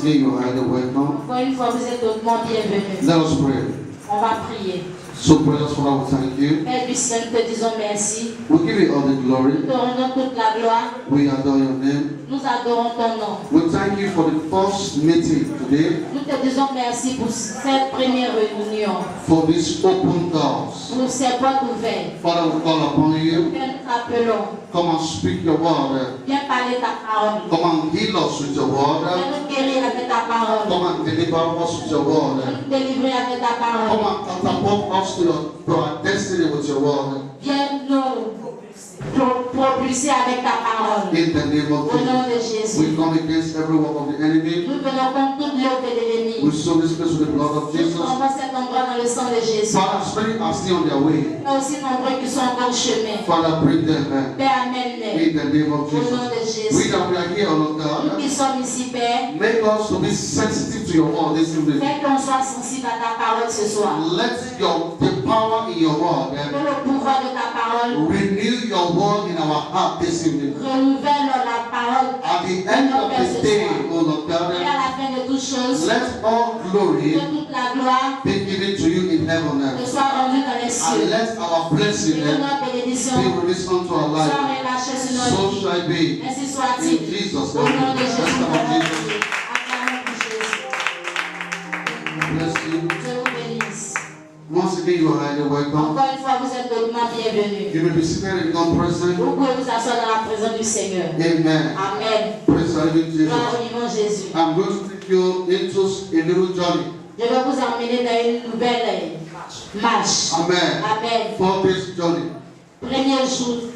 again, you are highly welcome. Encore une fois, vous êtes hautement bienvenus. Let us pray. On va prier. So, precious Father, we thank you. Père du ciel, nous te disons merci. We give you all the Nous glory. te rendons toute la gloire. We adore your name. Nous adorons ton nom. We thank you for the first meeting today, Nous te disons merci pour cette première réunion, for these open doors. pour ces portes ouvertes. Father, we call upon you. Père, nous t'appelons. Come and speak your word. Viens parler ta parole. Come and heal us with your Viens word. nous guérir avec ta parole. Come and deliver us with your Viens word. nous délivrer avec ta Come parole. and catapult us to our destiny with your word. Viens nous propulser avec ta parole. In the name of Au nom Jesus, de Jésus. we come against every work of the enemy. Nous venons contre toute l'œuvre de l'ennemi. We sow this place with the blood of Nous Jesus. tombons cet endroit dans le sang de Jésus. Father, spirits are still on their way. Il y a aussi nombreux qui sont encore au chemin. Father, bring them back. Père, amène-les. In the name of Au nom de Jesus. Jésus. We that we are here, O Lord Nous qui God, sommes ici, Père, make us to be sensitive to your word this evening. fais qu'on soit sensible à ta parole ce soir. Let the power in your word Que le pouvoir de ta parole renew your word in our heart this evening. renouvelle la parole. At the end of the day, O Lord Et à God, la fin de toutes choses, let all glory que toute la gloire be given to you in heaven te soit rendue dans les and cieux. let our Et blessing que notre bénédiction be released unto our soit life. relâchée sur So notre vie. shall it be. Ainsi In soit-il. Jesus' Au nom name. de Jésus, Let's nous come on, avons Jesus. prié. Acclamons pour Jésus. Bless you. Dieu vous bénisse. Once again, you are highly welcome. Encore une fois, vous êtes hautement bienvenus. You may be seated in God's presence. Vous pouvez vous asseoir dans la présence du Seigneur. Amen. Amen. Praise the living Jesus. Gloire au vivant Jésus. I'm going to take you into a little journey. Je vais vous emmener dans une nouvelle marche. Amen. Amen. 4 days journey. Premier jour.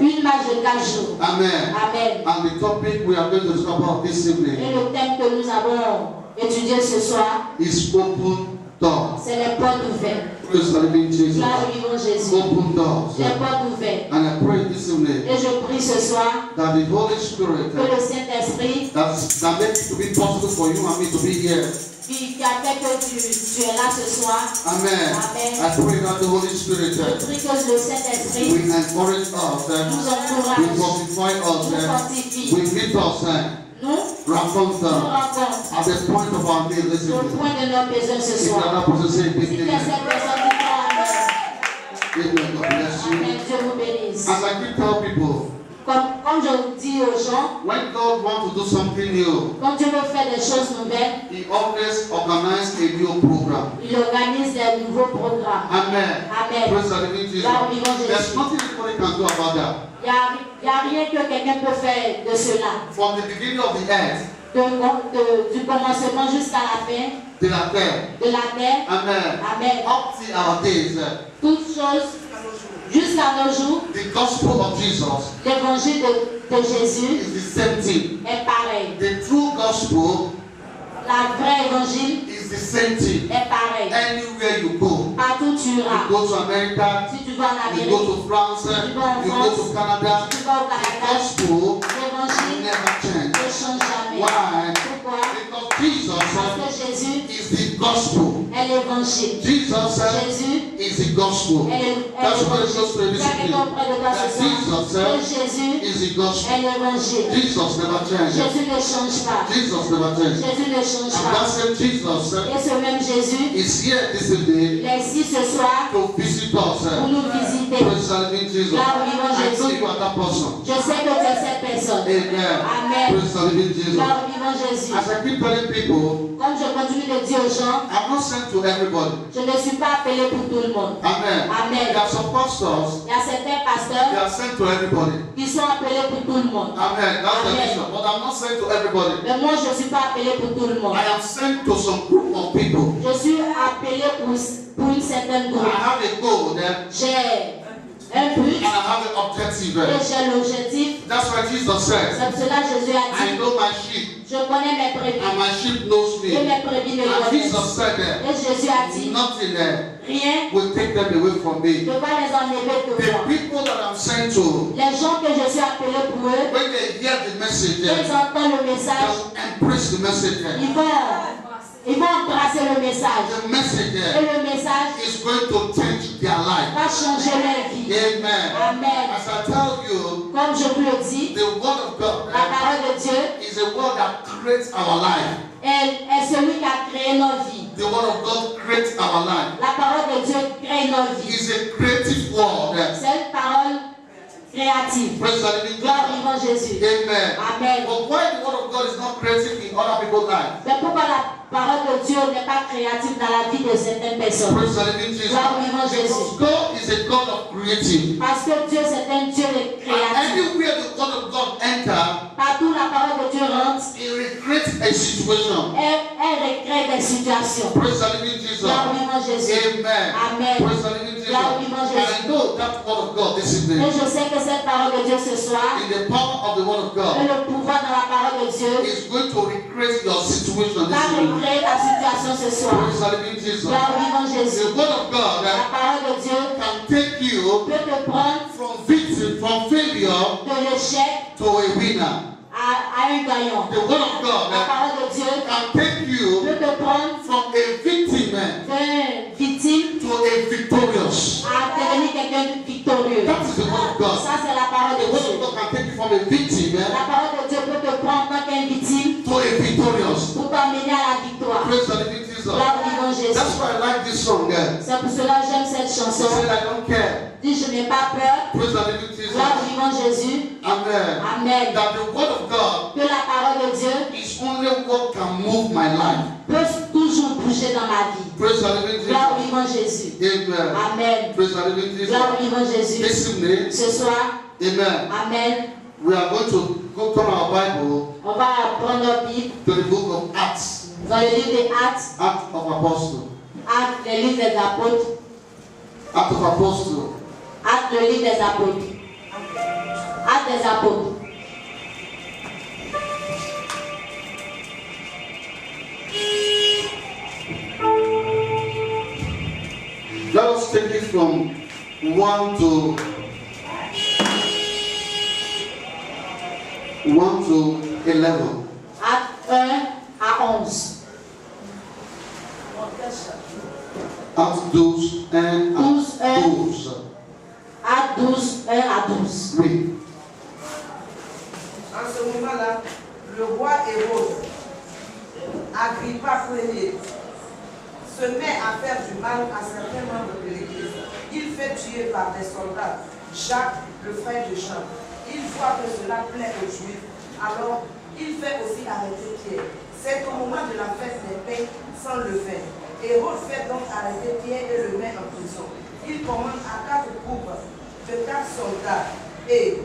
Une marche de 4 jours. Amen. Amen. And the topic we are going to talk about this Et evening le thème que nous avons étudié ce soir, is open doors. c'est les portes ouvertes. Praise the living Jesus. Gloire au vivant Jésus. Open doors. Les portes ouvertes. And I pray this evening Et je prie ce soir that the Holy Spirit que le Saint-Esprit that make it to be possible for you and me to be here. qui a fait que tu es là ce soir. Amen. Amen. I pray that the Holy Spirit Je prie que le Saint-Esprit will encourage us, nous will encourage, fortify nous us, fortifie, will meet us, nous rencontre rencontre at the point of our need. au Listen. point de nos besoins ce If soir. another person say big Si tu es amen. cette personne qui croit Amen. Amen. God bless you. Amen. Dieu vous bénisse. As I keep telling people, Comme je dis aux gens, when God wants to do something new, quand Dieu veut faire des choses nouvelles, He always organizes a new program. il organise des nouveaux programmes. Amen. Amen. Praise the living Jesus. Là, au vivant There's Jésus. nothing anybody can do about that. Il n'y a rien que quelqu'un peut faire de cela. From the beginning of the earth Du commencement jusqu'à la fin to la terre. de la terre. Amen. Amen. Up to our days, Toutes choses jusqu'à nos jours, the gospel of Jesus l'évangile de Jésus is the same thing. est pareil. The true gospel La vraie évangile is the same thing. est pareil. Anywhere you go, Partout tu you iras. go to America, Si tu vas en you go Amérique, to France, you go to Canada, si tu vas au the Canada, gospel l'évangile never change. ne change jamais. Why? Pourquoi? Because Jesus Parce que Jésus is the gospel. est l'évangile. Jesus Jésus is the gospel. est That's what it's supposed to be. l'évangile. Il y a quelqu'un auprès de toi ce soir. Que Jésus Is the gospel. est l'évangile. Jesus never changes. Jésus ne change pas. Jesus never changes. Jésus ne change And that pas. same Jesus Et ce même Jésus is here this evening il est ici ce soir to visit us. pour nous visiter. Praise the living Jesus. Là où vivant I know Jésus. you are that person. Je sais que tu es cette personne. Amen. Amen. Praise the living Jesus. Là où vivant Jésus. As I keep telling people, Comme je continue de dire aux gens, I'm not sent to everybody. je ne suis pas appelé pour tout le monde. Amen. Amen. There are some pastors, Il y a certains they pasteurs are sent to everybody. qui sont appelés pour tout le monde. Amen. That's the Amen. mission. But I'm not sent to everybody. Mais moi, je ne suis pas appelé pour tout le monde. I am sent to some group of people. Je suis appelé pour une certaine I groupe. have a goal there, J'ai un but and I have an objective et there. j'ai l'objectif. That's why Jesus said, C'est pour cela que Jésus a I dit, know my sheep, je connais mes and brebis my sheep knows et me. mes brebis me And connaissent. Jesus said that Et Jésus a dit, nothing there rien will take them away from ne me. va les enlever de The moi. people that I'm sent to, Les gens que je suis appelé pour eux, when they hear the message, quand ils entendent le they message, will embrace the message. ils vont embrasser le message. The message Et le message is going to change their life. va changer leur vie. Amen. Amen. As I tell you, Comme je vous le dis, the word of God la parole de Dieu is is a word that creates our life. Elle est celui qui a créé nos vies. The word of God creates our life. La parole de Dieu crée nos vies. It's a creative word. C'est une parole créative. Praise the living Gloire God. vivant Jésus. Amen. Amen. But why the word of God is not creative in other people's lives? Mais pourquoi la parole de Dieu n'est pas créative dans la vie de certaines personnes? Praise the living Jesus. Gloire vivant Jésus. Because God is a God of creative. Parce que Dieu c'est un Dieu de And créatif. anywhere the word of God enter, Partout la parole de Dieu rentre, it recreates a situation. elle recrée des situations. Praise the living Jesus. Gloire vivant Jésus. Amen. Amen. Praise the living Jesus. Gloire vivant And Jésus. I know that word of God this Et evening, je sais que cette parole de Dieu ce soir, in the power of the word of et God, le pouvoir dans la parole de Dieu, is going to recreate your situation va this evening. recréer ta situation ce soir. Praise the living Jesus. Gloire vivant Jésus. The word of God La parole de Dieu can take you peut te prendre from victory, from failure de l'échec to a winner. à un gagnant. The word of God La parole de Dieu can take you peut te prendre from a victim d'un victime to a victorious. à devenir quelqu'un de victorieux. That is the word of God. Ça, c'est la parole The de word Dieu. of God can take you from a victim La parole de Dieu peut te prendre en tant qu'un victime to a victorious. pour t'emmener à la victoire. Praise the living Jesus. Gloire vivant Jésus. That's why I like this song. C'est pour cela que j'aime cette He chanson. said, I don't care. Dis, je n'ai pas peur. Praise the living Jesus. Gloire vivant Jésus. Amen. Amen. That the word of God Que la parole de Dieu is only what can move my life. peut toujours bouger dans ma vie. Praise the living Gloire Jesus. vivant Jésus. Amen. Amen. Praise the living Jesus. Gloire vivant Jésus. This evening, Ce soir, amen. Amen. We are going to go turn our Bible On va prendre notre Bible to the book of Acts, dans le livre des Actes, Acts of Apostles. Actes, le livre des apôtres, Acts of Apostles. Actes, le livre des apôtres, Actes des apôtres. Let us take it from 1 to 11. Actes 1 à 11. Acts 12 and 12, 12. Actes 12, 1 à 12. Oui. En ce moment-là, le roi Hérode, Agrippa Ier, se met à faire du mal à certains membres de l'Église. Il fait tuer par des soldats Jacques, le frère de Jean. Il voit que cela plaît aux Juifs, alors il fait aussi arrêter Pierre. C'est au moment de la fête des pains sans levain. Hérode fait donc arrêter Pierre et le met en prison. Il commande à 4 groupes de 4 soldats et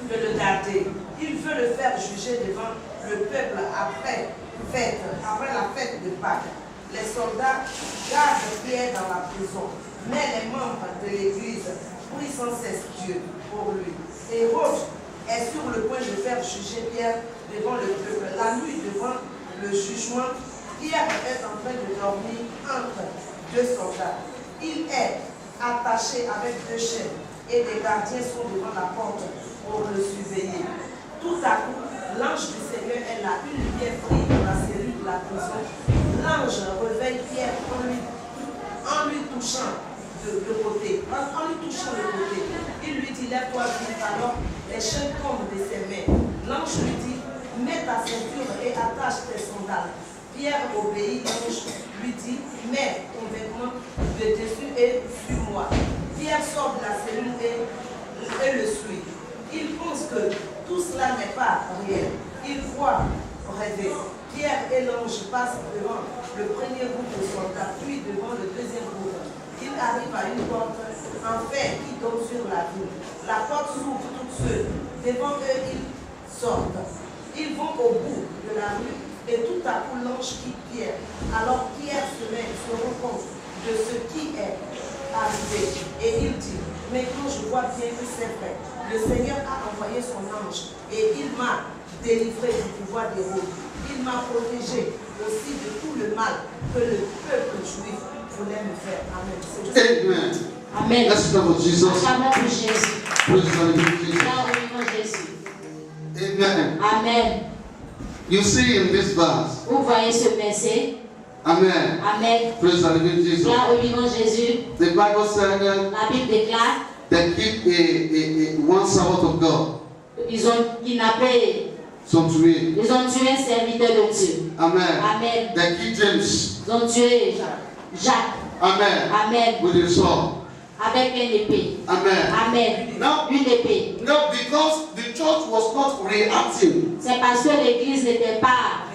de le garder. Il veut le faire juger devant le peuple après la fête de Pâques. Les soldats gardent Pierre dans la prison, mais les membres de l'Église prient sans cesse Dieu pour lui. Hérode est sur le point de faire juger Pierre devant le peuple. La nuit devant le jugement, Pierre est en train de dormir entre 2 soldats. Il est attaché avec 2 chaînes et des gardiens sont devant la porte pour le surveiller. Tout à coup, l'ange du Seigneur est là, une lumière brille dans la cellule de la prison. L'ange réveille Pierre en lui touchant de côté. En lui touchant de côté, il lui dit, lève-toi vite. Alors les chaînes tombent de ses mains. L'ange lui dit, mets ta ceinture et attache tes sandales. Pierre obéit, l'ange lui dit, mets ton vêtement de dessus et suis-moi. Pierre sort de la cellule et le suit. Il pense que tout cela n'est pas réel. Il voit rêver. Pierre et l'ange passent devant le premier groupe de soldats, puis devant le deuxième groupe. Il arrive à une porte en fer qui donne sur la ville. La porte s'ouvre toute seule. Devant eux, ils sortent. Ils vont au bout de la rue et tout à coup l'ange quitte Pierre. Alors Pierre se rend compte de ce qui est arrivé. Et il dit, maintenant je vois bien que c'est vrai. Le Seigneur a envoyé son ange et il m'a délivré du pouvoir d'Hérode. Il m'a protégé aussi de tout le mal que le peuple juif voulait me faire. Amen. Amen. Amen. Let's go for Jesus. Acclamons pour Jésus. Praise the living Jesus. Gloire vivant Jésus. Amen. Amen. You see in this verse. Vous voyez ce verset. Amen. Amen. Praise the living Jesus. Gloire au vivant Jésus. The Bible said La Bible déclare they keep one Sabbath of God. ils ont kidnappé sont tués. Ils ont tué un serviteur de Dieu. Amen. Amen. They killed James. Ils ont tué Jacques. Amen. Amen. With a sword. Avec une épée. Amen. Amen. Now, Une épée. no, because the church was not reacting. C'est parce que l'église n'était pas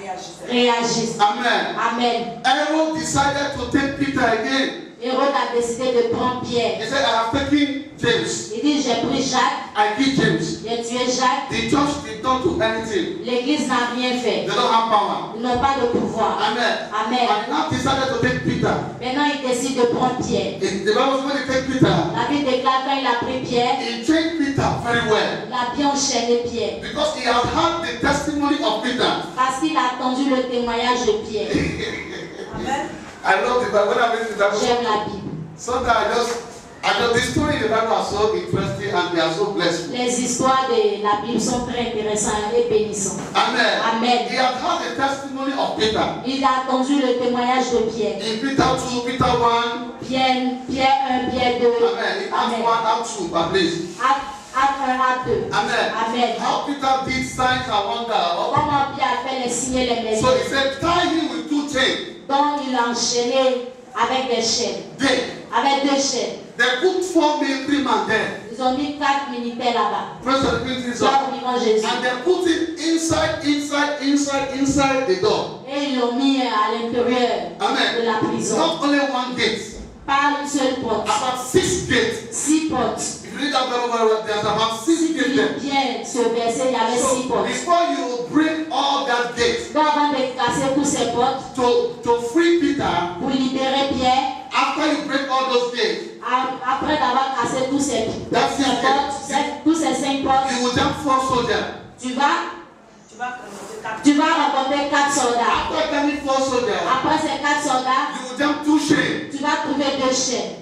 réagisse. Amen. Amen. Herod decided to take Peter again. Hérode a décidé de prendre Pierre. He said, I have taken James. Il dit, j'ai pris Jacques, I killed James. j'ai tué Jacques. The church did not do anything. L'église n'a rien fait. They don't have power. Ils n'ont pas de pouvoir. Amen. Amen. And now decided to take Peter. Maintenant, il décide de prendre Pierre. The Bible was going to take Peter. La Bible déclare quand il a pris Pierre, He trained Peter very well. il a bien enchaîné Pierre. Because he had heard the testimony of Peter. Parce qu'il a entendu le témoignage de Pierre. Amen. I love the Bible. When I read the Bible, J'aime la Bible. sometimes the story in the Bible are so interesting and they are so blessed. Les histoires de la Bible sont très intéressantes et bénissantes. Amen. Amen. He had heard the testimony of Peter. Il a entendu le témoignage de Pierre. In Peter 2, Peter 1. Pierre 1, Pierre 2. Amen. In Acts 1, Acts 2, but please. Acte 1, Acte 2. Amen. Amen. How Peter did signs and wonders. Comment Pierre a fait les signes et les So he merveilles. said, tie him with 2 chains. Donc il a enchaîné avec des chaînes. Avec 2 chaînes. They put 4 military men there. Ils ont mis 4 militaires là-bas. Praise the living Jesus. Gloire au vivant Jésus. And they put it inside the door. Et ils l'ont mis à l'intérieur Amen. de la prison. Not only one gate, Par une seule porte. about 6 gates. 6 portes. If you read that very well, there's about 6 Si tu gates lis there. bien ce verset, il y avait 6 So portes. before you break all that gate Donc avant de casser toutes ces portes, to free Peter, pour libérer Pierre, after you break all those gates, après d'avoir cassé tous ces That's it. portes, tous ces 5 portes, you will jump 4 soldiers. tu vas Tu vas commencer rencontrer 4 soldats. After coming 4 soldiers, Après ces 4 soldats, you will jump 2 chains. tu vas trouver 2 chaînes.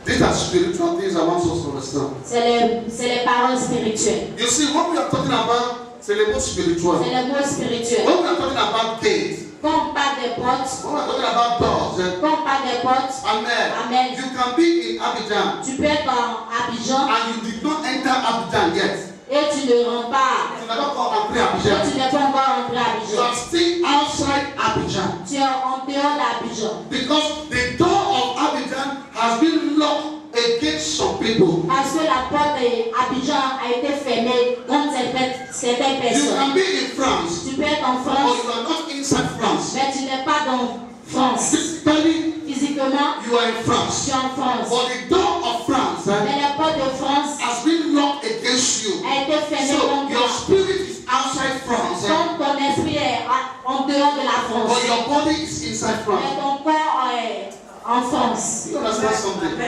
These are spiritual things I want us to understand. C'est les paroles spirituelles. You see, what we are talking about, c'est le mot spirituel. C'est les mots spirituels. When we are talking about gates, Quand on parle des portes, when we are talking about doors, quand on parle des portes, amen. Amen. You can be in Abidjan tu peux être en Abidjan and you did not enter Abidjan yet. et tu ne rentres pas. Tu n'as pas encore entré Et Abidjan. tu n'es pas encore rentré à You Abidjan. are still outside Abidjan Tu es en dehors d'Abidjan. because the door of Abidjan has been locked against some people. Parce que la porte d'Abidjan a été fermée contre certaines You personnes. can be in France Tu peux être en or France, you are not inside France. mais tu n'es pas dans France. Physically, Physiquement, you are in tu France. es en France. But the door of France Mais la porte de France has been locked against you. a été fermée So contre your toi. spirit is outside France, Donc ton esprit est en dehors de la France. but your body is inside France. Mais ton corps est en France. You understand something? I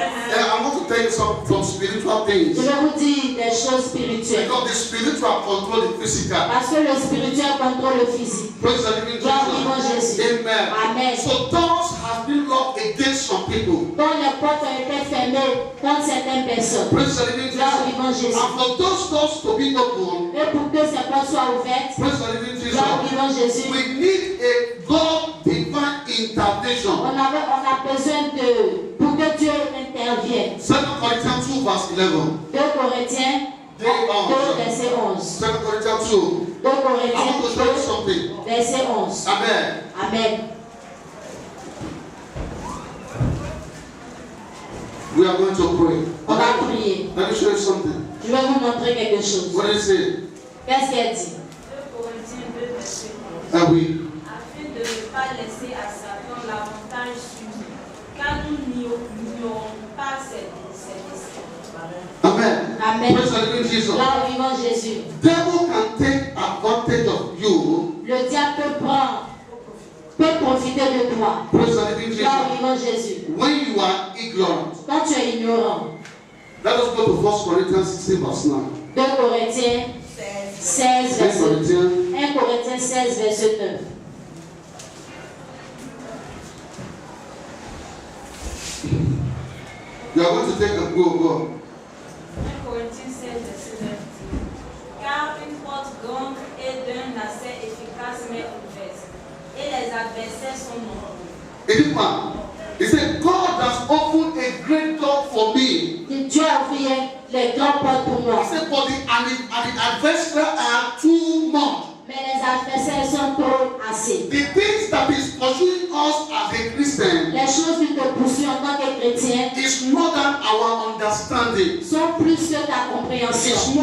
want to tell you some spiritual things. Je vais vous dire des choses spirituelles. Because the spiritual control the physical. Parce que le spirituel contrôle le physique. Praise the living Gloire au vivant Jesus. Jésus. Amen. Amen. So doors have been locked against some people. Donc les portes ont été fermées contre certaines personnes. Praise the living Gloire au Jesus. vivant Jésus. And for those doors to be open, Et pour que ces portes soient ouvertes, praise the living Jesus, gloire au vivant Jésus, we need a God divine intervention. on a besoin pour que Dieu intervienne. 2 Corinthians 2 verse 11. 2 Corinthiens 2 verset 11. 2 Corinthians 2. 2 I want Corinthiens to show you 2 something. verset 11. Amen. Amen. We are going to pray. On va prier. Let me show you something. Je vais vous montrer quelque chose. What does it say? Qu'est-ce qu'elle dit? 2 Corinthiens 2, verset 11. Ah oui. Afin de ne pas laisser à Satan l'avantage sur nous, car nous n'ignorons pas ses desseins. Amen. Amen. Praise the living Jesus. Là au vivant Jésus. Devil can take advantage of you. Le diable peut profiter de toi. Praise the living Là au Jesus. vivant Jésus. When you are ignorant. Quand tu es ignorant. Let us go to 1 Corinthians 16 verse 9. 2 Corinthiens 16 1 verset 9. Corinthians 1 Corinthiens 16 verset 9. you are going to take a go. 1 Corinthiens 16, verset 9 dit, car une porte grande et d'un accès efficace m'est ouverte, et les adversaires sont nombreux. It is man. He said, God has opened a great door for me. Dieu a ouvert les grandes portes pour moi. He said, but the adversaries are too much. adversaires sont trop assez. The things that is pursuing us as a Christian Les choses qui te poursuivent en tant que chrétien is more than our understanding. sont plus que ta compréhension. It's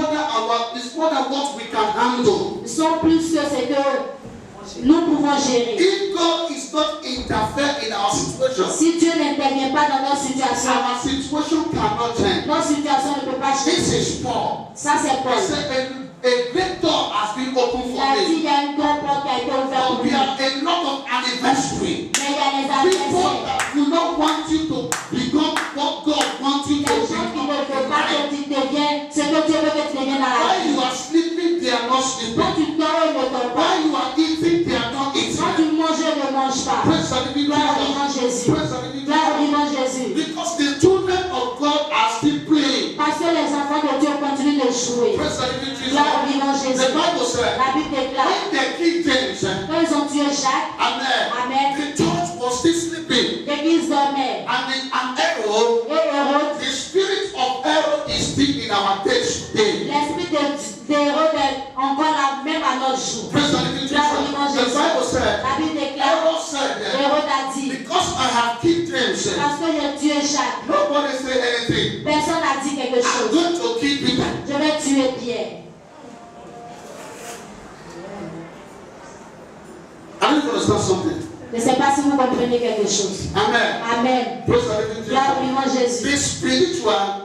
more than what we can handle. Sont plus que ce que nous pouvons gérer. If God is not interfere in our situation, Si Dieu n'intervient pas dans notre situation, our situation cannot change. notre situation ne peut pas This changer. is Paul. Ça, c'est He Paul. said, a great door has been opened Il for a dit me. il y a une grande porte qui a été ouverte But pour we lui. have a lot of anniversary. Mais il y a les People adversaires. that do not want you to become what God wants you Il y to a des gens qui ne veulent pas become. que tu deviennes ce que Dieu veut que tu deviennes dans la While vie. you are sleeping, they are not sleeping. Quand tu dors, ils ne dorment pas. While you are eating, they are not Quand eating. tu manges, ils ne mangent pas. Praise the living Gloire au Jesus. vivant Jésus. Praise the living Gloire au Jesus. vivant Jésus. Because the children of God are still playing. Parce que les enfants de Dieu continuent de jouer. Praise the living Jesus. Gloire au vivant The Jésus. Bible said, La Bible déclare, when they killed James, quand ils ont tué Jacques, amen, Amen. the church was still sleeping. l'église dormait. And Herod, Et Hérode, the spirit of Herod is still in our days today. l'esprit d'Hérode est encore là, même à notre jour. Praise the living Gloire au vivant Jesus. The Jésus. Bible said, La Bible déclare, Herod said that Hérode a dit, because I have killed James, parce que j'ai tué Jacques, nobody say anything. personne n'a dit quelque I'm chose. going to kill Peter. Je vais tuer Pierre. I need to understand something. Je ne sais pas si vous comprenez quelque chose. Amen. Amen. Praise the living Gloire au Jesus. vivant Jésus. The spiritual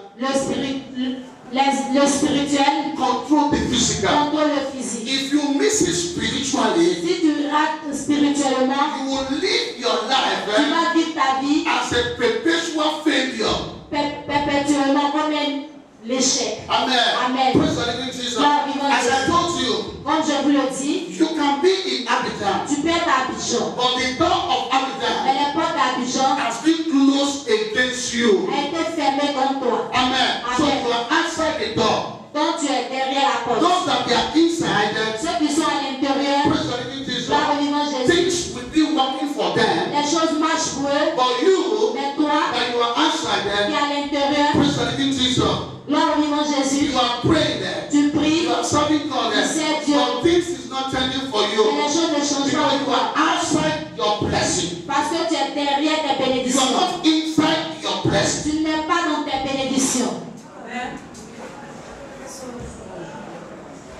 Le spirituel control the physical. contrôle le physique. If you miss it spiritually, Si tu rates spirituellement, you will live your tu life vas vivre ta vie as a perpetual failure. perpétuellement comme un l'échec. Amen. Amen. Praise the living Jesus. Gloire au vivant As I Jésus. told you, Comme je vous le dis, you can be in Abidjan, tu peux être à Abidjan. but the door of Mais Abidjan les portes d'Abidjan has been closed against you. a été fermée contre toi. Amen. So Amen. you are outside the door. Donc tu es derrière la porte. Those that are inside, Ceux qui sont à l'intérieur, praise the living Jesus. gloire au vivant Jésus. Things will be working for them, Les choses marchent pour eux. but you Mais toi, that you are outside qui es them, à l'intérieur, praise the living Jesus. gloire au vivant Jésus, You are praying there. tu pries, You are serving God there. C'est Dieu. But things is not changing for mais you les choses ne changent because pas you pour are toi. outside your blessing. Parce que tu es derrière tes You are bénédictions. not inside your blessing. Tu n'es pas dans tes bénédictions.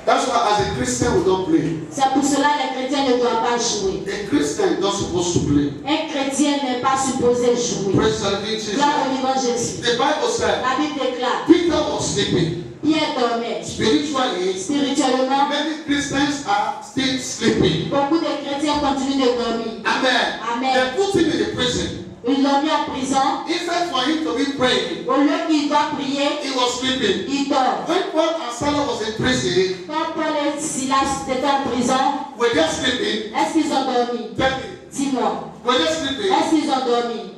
That's why as a Christian we don't play. C'est pour cela que les chrétiens ne doivent pas jouer. A Christian is not supposed to play. Un chrétien n'est pas supposé jouer. Praise the living Jesus. Gloire au vivant Jésus. The Bible said La Bible déclare, Peter was sleeping. Pierre dormait. Spiritually, Spirituellement, many Christians are still sleeping. beaucoup de chrétiens continuent de dormir. Amen. Amen. They put him in the prison. Ils l'ont mis en prison. Instead for him to be praying, Au lieu qu'il doit prier, he was sleeping. il dort. When Paul and Silas was in prison, Quand Paul et Silas étaient en prison, were they sleeping? est-ce qu'ils ont dormi? Tell me. Dis-moi. Were they sleeping? Est-ce qu'ils ont dormi?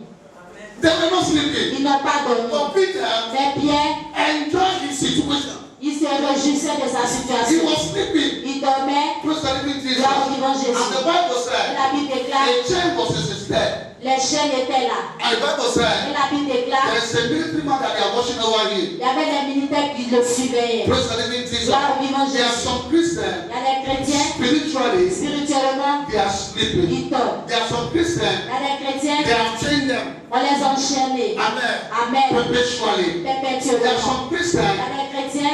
They were not sleeping. Ils n'ont pas dormi. But Peter Mais Pierre, enjoyed his situation. il se réjouissait de sa He situation. was sleeping. Il dormait. Praise the living Jesus. Gloire au vivant And Jésus. the Bible Et said, la Bible déclare, a chain was in his bed. les chaînes étaient là. And the Bible Et said, la Bible déclare, there is a military man that they are watching over him. il y avait des militaires qui le surveillaient. Praise the living Jesus. Gloire au vivant There are Jésus. some Christians, Il y a des chrétiens, spiritually, spirituellement, they are sleeping. ils dorment. There are some Christians, Il y a des chrétiens, they have chained them. on les a enchaînés. Amen. Amen. Perpetually. There are Perpétuellement. some Il y Christians, a des chrétiens,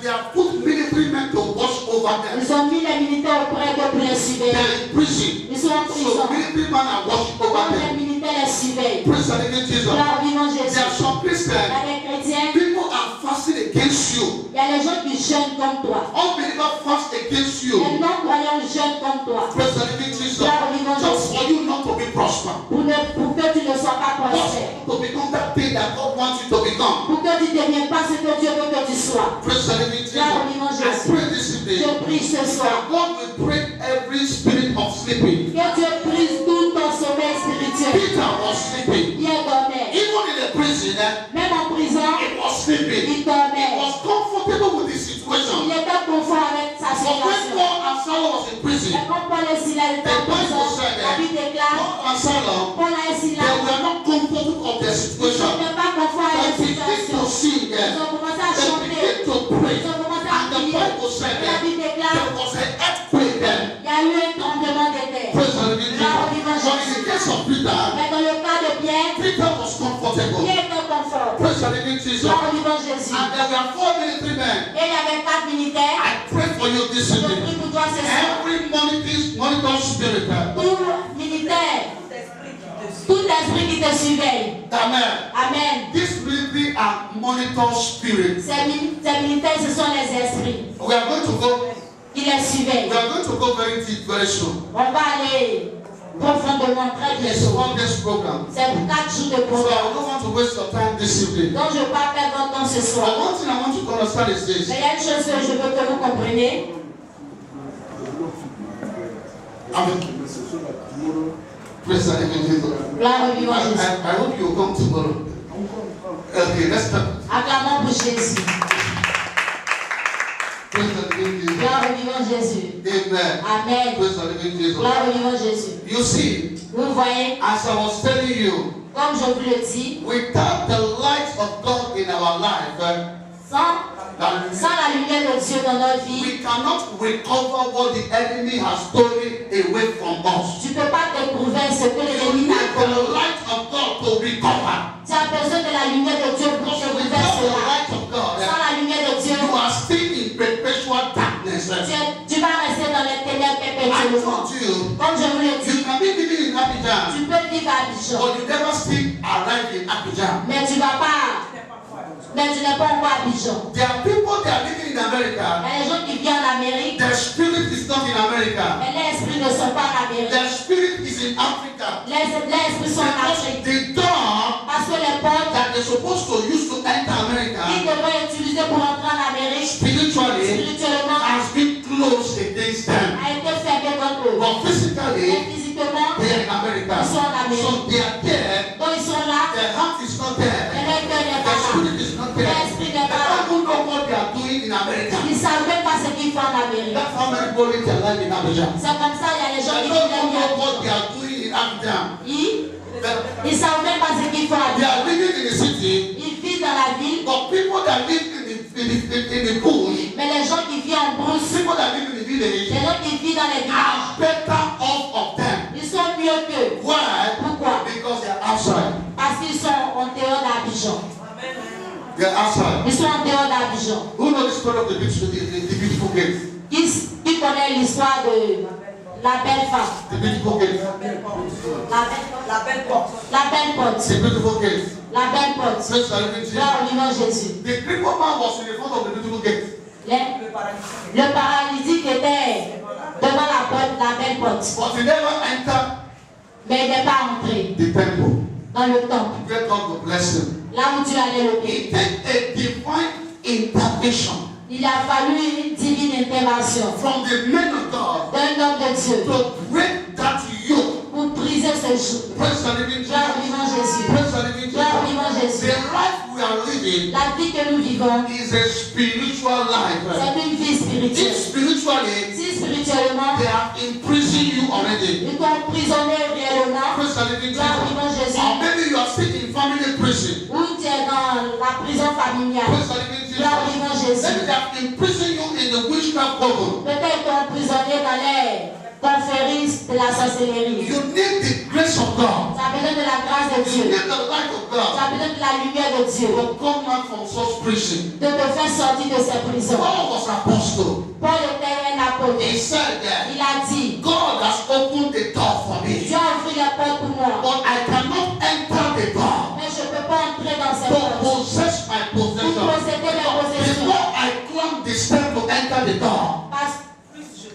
they have put military men to watch over them. ils ont mis les militaires auprès d'eux pour les They surveiller. are in prison. Ils sont en So prison. military men are watching over Quand les them. militaires les surveillent. Praise the living Jesus. Gloire au vivant There Jésus. are some Il y Christians, a des chrétiens, people are fasting against you. il y a les gens qui jeûnent comme toi. Unbelievers fast against you. Les non-croyants jeûnent comme toi. Praise the living Jesus. Gloire au vivant Just Jésus. for you not to be prosper. Pour que tu ne sois pas Just prospère. to become that thing that God wants you to become. Pour que tu ne deviennes pas ce que Dieu veut que tu sois. Praise the living Jesus. Gloire au vivant I Jésus. pray this Je evening prie ce soir. that God will break every spirit of sleeping. Que Dieu brise tout ton sommeil spirituel. Peter was sleeping. Pierre dormait. Even in the prison, Même en prison, he was sleeping. il He dormait. was comfortable with the Il situation. était confort avec sa But when situation. Paul and Silas was in prison, Et quand Paul et Silas étaient en prison, la Bible déclare, Paul and Silas, Paul et they Silas were not comfortable of their ils situation. n'étaient pas conforts à They leur began to situation. sing. Ils ont commencé à They chanter. began to pray. Ils ont commencé à And the prier. Bible said La Bible déclare, there was an earthquake then. il y comfortable. Qui était confort. Praise the living Jesus. Gloire au vivant Jésus. And there were 4 military men. Et il y avait 4 militaires. I pray for you this Je evening. prie pour toi ce soir. Every monitor spirit. Tout militaire, tout esprit qui te surveille. Amen. Amen. This military are monitor spirits. Ces militaires, ce sont les esprits We are going to go. qui les surveillent. We are going to go very deep very soon. On va aller profondément très It's bientôt. on this program. C'est pour 4 jours de So programme. I don't want to waste your time this evening. Donc je ne vais pas perdre votre temps ce But soir. one thing I want you to understand is Mais this. il y a une chose que je veux que vous compreniez. Amen. Praise the living Jesus. Gloire au vivant Jésus. I hope you will come tomorrow. Okay, let's start. Acclamons pour Jésus. Praise the living Jesus. Gloire au vivant Jésus. Amen. Amen. Praise the living Jesus. Gloire au vivant Jésus. You see, Vous voyez, as I was telling you, comme je vous le dis, without the light of God in our life, sans la lumière de Dieu dans notre vie, we cannot recover what the enemy has stolen away from us. tu ne peux pas découvrir ce que You l'ennemi need t'a the donné. light of God to recover. Tu as besoin de la lumière de Dieu pour Because découvrir without the cela. light of God, Sans la lumière de Dieu, you are still in perpetual darkness. tu vas rester dans les ténèbres I perpétuellement. told you, Comme je vous le dis, you can be living in Abidjan, tu peux vivre à Abidjan, but you never still arrive in Abidjan. mais tu vas pas, mais tu n'es pas encore à Abidjan. There are people that are living in Il America. y a des gens qui viennent en Amérique, Their spirit is not in America. mais les esprits ne sont pas en Amérique. Their spirit is in Africa. Les esprits sont en Because Afrique. the door Parce que les portes that they're supposed to use to enter qu'ils America devraient utiliser pour entrer en Amérique, spiritually spirituellement, has been closed against them. a été fermée contre eux. But Mais physically, physiquement, they are in America. ils sont en Amérique. So they are there. Donc ils sont là, Their heart is not mais there. leur cœur n'est Their pas là. spirit is not there. L'esprit They n'est pas là. don't know what they are doing in America. Ils ne savent même pas ce qu'ils font en Amérique. That's how many people live their life in Abidjan. C'est comme ça, il y a des gens They qui don't vivent know leur what vie. they are doing in Abidjan. Ils ne savent même pas ce qu'ils font à They Abidjan. are living in the city, Ils vivent dans la ville, but people that live in the bush, mais les gens qui vivent en brousse, people that live in the village, les gens qui vivent dans les villages, are better off of them. ils sont mieux qu'eux. Why? Pourquoi? Because they are outside. Parce qu'ils sont en dehors d'Abidjan. They are outside. Ils sont en dehors d'Abidjan. Who knows the story of the beautiful gate? Qui connaît l'histoire de la belle femme? The beautiful gate. La belle porte. La belle porte. The beautiful gate. La belle porte. Praise the living Jesus. Gloire au vivant Jésus. The crippled man was in the front of the beautiful gate. Le paralytique était devant la porte, la belle porte. But he never entered Mais il n'est pas entré the temple. dans le temple. Where God will bless him. Là où tu allais le payer. It takes a divine intervention Il a fallu une divine intervention from the men of God d'un homme de Dieu to break that yoke. pour briser ce joug. Praise the living Gloire au Jesus. vivant Jésus. Praise the living Gloire au Jesus. vivant The Jésus. life we are living La vie que nous vivons, is a spiritual life. c'est une vie If spirituelle. spiritually Si spirituellement, they have imprisoned you already. ils t'ont emprisonné réellement, Praise the living gloire au Jesus. vivant Jésus, Or maybe you are still in family prison. ou tu es dans la prison familiale, Praise the living Jesus. gloire au vivant Jésus. Maybe they have imprisoned you in the witchcraft coven. Peut-être ils t'ont emprisonné dans les conférences de la sorcellerie. You need the grace of God. Tu as besoin de la grâce de You Dieu. need the light of Tu God as besoin de la lumière de Dieu. to come out from such prison. De te faire sortir de ces prisons. Paul was apostle. Paul était un apôtre. He said that Il a dit, God has opened the door for me, Dieu a ouvert les portes pour moi. but I cannot enter the door Mais je ne peux pas entrer dans ces to portes. possess my Pour possession. posséder mes possessions. Before I climb the step to enter the door, Parce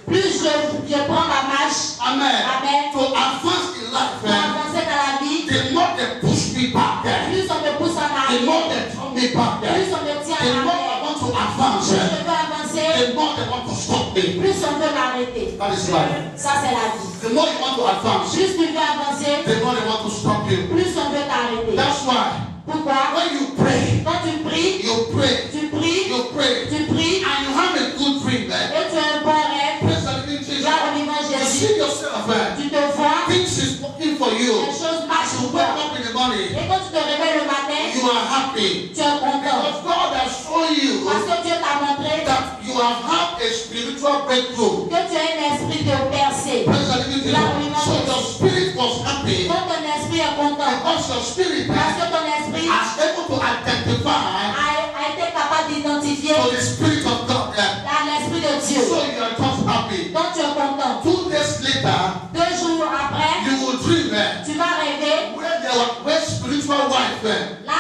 plus je prends ma marche, amen, Amen. to advance in life, pour avancer dans la vie, the more they push me back there, plus on me pousse en the arrière, more they turn me back there, plus on me tient the en more arrière. I want to Plus advance, je veux avancer, the more they want to stop me. plus on veut m'arrêter. That is life. Ça, c'est la vie. The more you want to advance, Plus tu veux avancer, the more they want to stop you. plus on veut t'arrêter. That's why Pourquoi? when you pray, Quand tu pries, you pray, tu pries, you pray, tu pries, and you have a good dream, man. et tu as un bon rêve. Praise the living Jesus. Gloire au vivant You Jésus. see yourself, man. Tu te vois, Things is working for les you. choses marchent You pour wake toi. up in the morning, Et quand tu te réveilles le matin, you are happy tu es content. because God has shown you Parce que Dieu t'a montré that you have had a spiritual breakthrough. que tu as un esprit de percée. Praise the living Jesus. So your spirit was happy Quand ton esprit est content, because Because your spirit Parce que ton esprit is able to identify a été capable d'identifier to the Spirit of God. l'esprit de Dieu. So you are just happy. Donc tu es content. 2 days later, 2 jours après, you will dream tu vas rêver where spiritual wife là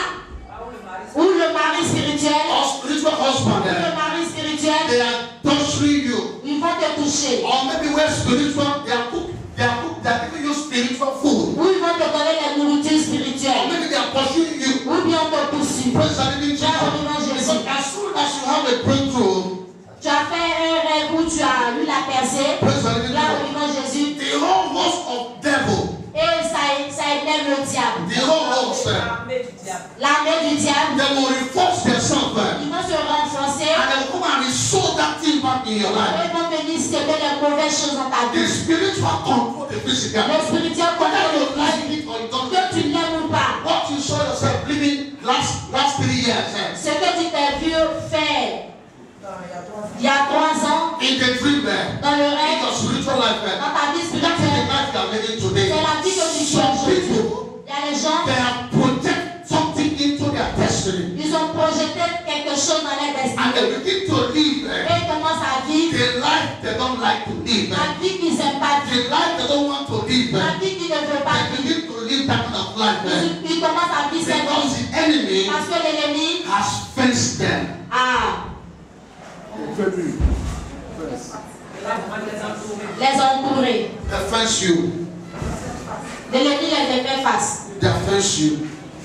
où le mari spirituel or spiritual husband le mari spirituel, they are torturing you. ils vont te toucher. Or maybe where spiritual they are giving you spiritual food. Ou ils vont te donner la nourriture Or spirituelle. maybe they are pursuing you. Ou bien on te poursuit. Praise the living Jesus. Because as soon as you have a breakthrough, Tu as fait un rêve où tu as eu la percée. praise the living Là Jesus. où vivant Jésus. The whole host of devil, Et ça énerve le diable. the whole host, L'armée du diable. L'armée du diable, they will reinforce themselves ils vont se renforcer. and they will come and restore that thing back in your life. Ils vont venir semer les mauvaises choses dans ta The vie. spiritual control the physical. Le spirituel Whether contrôle you le like physique. it or you don't Que like tu it. l'aimes ou pas. What you saw yourself living last 3 years Ce que tu t'es vu faire Il y a 3 ans. il y a 3 ans in the dream dans le in rêve, your spiritual life, dans ta vie that is the spirituelle, life you are living today. c'est la vie que tu vis Some aujourd'hui. people Il y a les gens, they have project something into their destiny ils ont projeté quelque chose dans leur and destinée. they begin to live Et ils commencent à vivre the life they don't like to live, la vie qu'ils n'aiment pas the vivre, life they don't want to live. la vie qu'ils ne veulent pas They vivre. begin to live that kind of life Ils commencent à vivre cette because vie. the enemy Parce que l'ennemi has fenced them. a les entourés. They fence you. L'ennemi les a fait face. They fence you.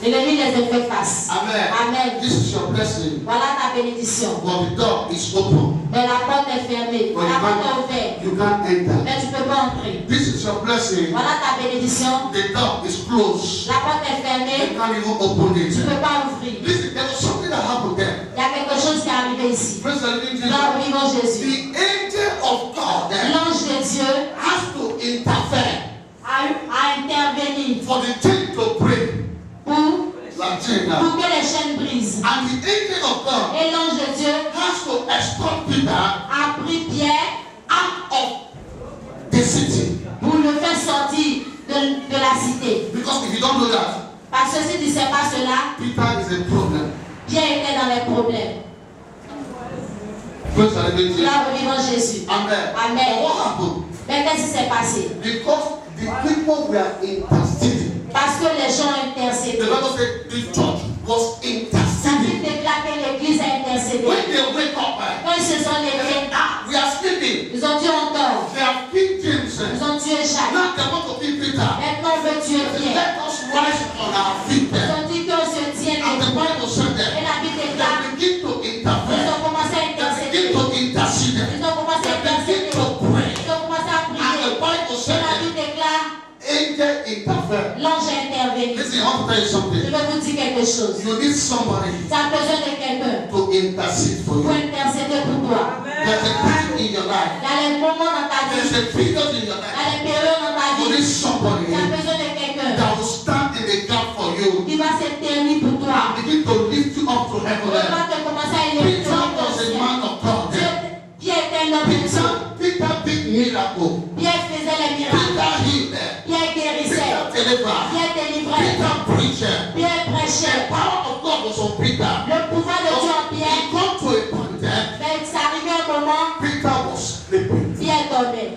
L'ennemi les a fait face. Amen. Amen. This is your blessing. Voilà ta bénédiction. But the door is open. Mais la porte est fermée. But La porte est ouverte. you can't enter. Mais tu ne peux pas entrer. This is your blessing. Voilà ta bénédiction. The door is closed. La porte est You fermée. can't even open Tu ne it. peux pas ouvrir. Listen, there was something that happened there. Il y a quelque chose qui est arrivé ici. Praise the living Là où Jesus. vivant Jésus. The angel of God L'ange de Dieu has to interfere a intervenu for the chain to break. pour Like chain now. que les chaînes brisent. And the angel of God Et l'ange de Dieu has to escort Peter a pris Pierre out of the city. pour le faire sortir de la cité. Because if you don't know that, Parce que si tu ne sais pas cela, Peter is a problem. Pierre était dans les problèmes. Praise the living Jesus. Là où vivant Jésus. Amen. Amen. But what happened? Mais qu'est-ce qui s'est passé? Because the people were interceding. Parce que les gens ont The intercédé. Bible said the church was Ça veut interceding. déclarer que l'église a intercédé. When they wake up, Quand ils se sont levés, we are sleeping. ils ont dit on dort. They have killed James. Ils ont tué Jacques. Now they want to kill Peter. Maintenant on veut tuer Pierre. Let us rise on our feet. Ils ont dit qu'on se tient And the debout. Bible said Et that la Bible déclare, they begin to ils interfere. ont commencé à They intercéder. begin to intercede. Ils ont commencé à They begin intercéder. to pray. Ils ont commencé à And the prier. Bible Et said la that Bible déclare, angel interfere. l'ange a intervenu. Listen, I want to tell you Je something. vais vous dire quelque chose. You need somebody Tu as besoin de quelqu'un to intercede for pour you. intercéder pour toi. There's a time in your life. Il y a les moments dans ta There's vie. a period in your Il y life. a les périodes dans ta You vie. need somebody Tu as besoin de quelqu'un that will stand in the gap for you. qui va s'éterniser pour toi. Begin to lift you up to Il heaven. va te commencer à élever Peter was a man of God. Pierre était un homme de Dieu. Peter did miracle. Pierre faisait les miracles. Peter healed. Pierre guérissait. Peter delivered. Pierre délivrait. Peter preached. Pierre The prêchait. power of God was on Peter. Le pouvoir de Dieu en He Pierre. got to a point there. Mais c'est arrivé un moment, Peter was sleeping. Pierre dormait.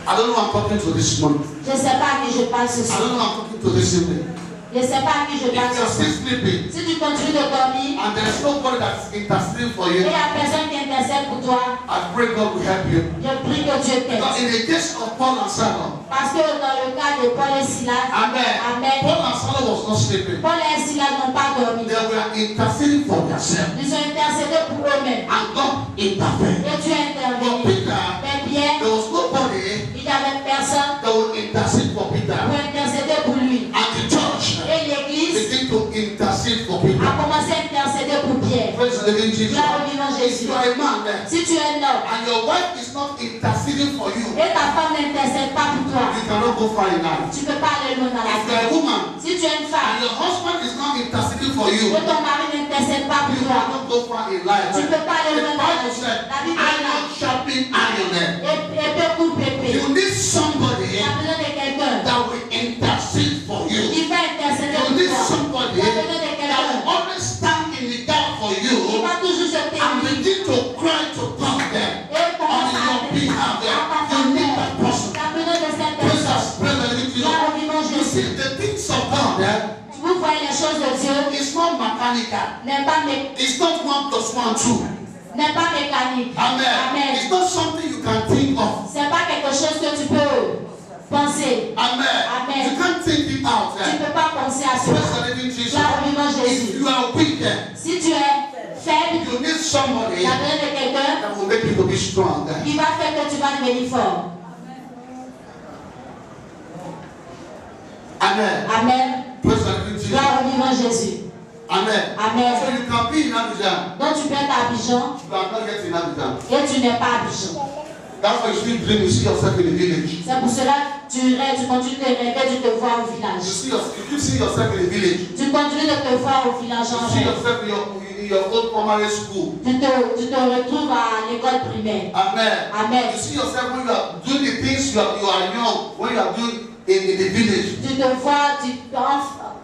I don't know who I'm talking to this morning. Je ne sais pas à qui je parle ce I soir. don't know who I'm talking to this evening. Je ne sais pas à qui je If parle you're ce soir. still sleeping Si tu continues de dormir and there's nobody that's interceding for et you, il n'y a personne qui intercède pour toi, I pray God will help you. je prie que Dieu Because t'aide. in the case of Paul and Silas, Parce que dans le cas de Paul et Silas, Amen. Paul and Silas was not sleeping. Paul et Silas n'ont pas dormi. They were interceding for themselves. Ils ont intercédé pour eux-mêmes. And God intervened. Et Dieu a For intervenu. Peter, Mais Pierre, there was nobody il n'y avait personne that would intercede for Peter. pour intercéder pour lui. And the church Et l'église began to intercede for Peter. a commencé à intercéder pour Pierre. Praise the living Jesus. Gloire au vivant If Jésus. you are a man there, Si tu es un homme and your wife is not interceding for you, et ta femme n'intercède pas pour toi, you cannot go far in life. tu ne peux pas aller loin dans la If you are a vie. woman Si tu es une and femme your husband is not interceding for you, et ton mari n'intercède pas pour you toi, cannot go far in life. tu ne peux pas aller The loin dans la Bible vie. said, La Bible est là. iron sharpen iron. Épée coupe épée. You need somebody Tu as besoin de quelqu'un that will intercede see, the things of God Vous voyez les choses de Dieu is not mechanical. n'est pas, It's not 1 plus 1, 2. n'est pas mécanique. Amen. It's not something you can think of. C'est pas quelque chose que tu peux penser. Amen. Amen. You can't think it out. Tu ne peux pas penser à Praise cela. the living Jesus. Gloire au vivant If Jésus. you are weak, Si tu es faible, you need somebody tu as besoin de quelqu'un that will make you to be strong. qui va faire que tu vas devenir fort. Amen. Amen. Praise the living Jesus. Gloire au vivant Jésus. Amen. Amen. So you can be in Abidjan. Donc tu peux être à Abidjan You are not yet in Abidjan. et tu n'es pas à Abidjan. That's why you still dream, you see yourself in the village. C'est pour cela que tu rêves, tu continues de rêver, tu te vois au You village. see yourself in the village. Tu continues de te voir au village You en see rêve. yourself in your old primary school. Tu te retrouves à l'école primaire. Amen. Amen. You see yourself when you are doing the things you are young, when you are doing in the village. Tu te vois,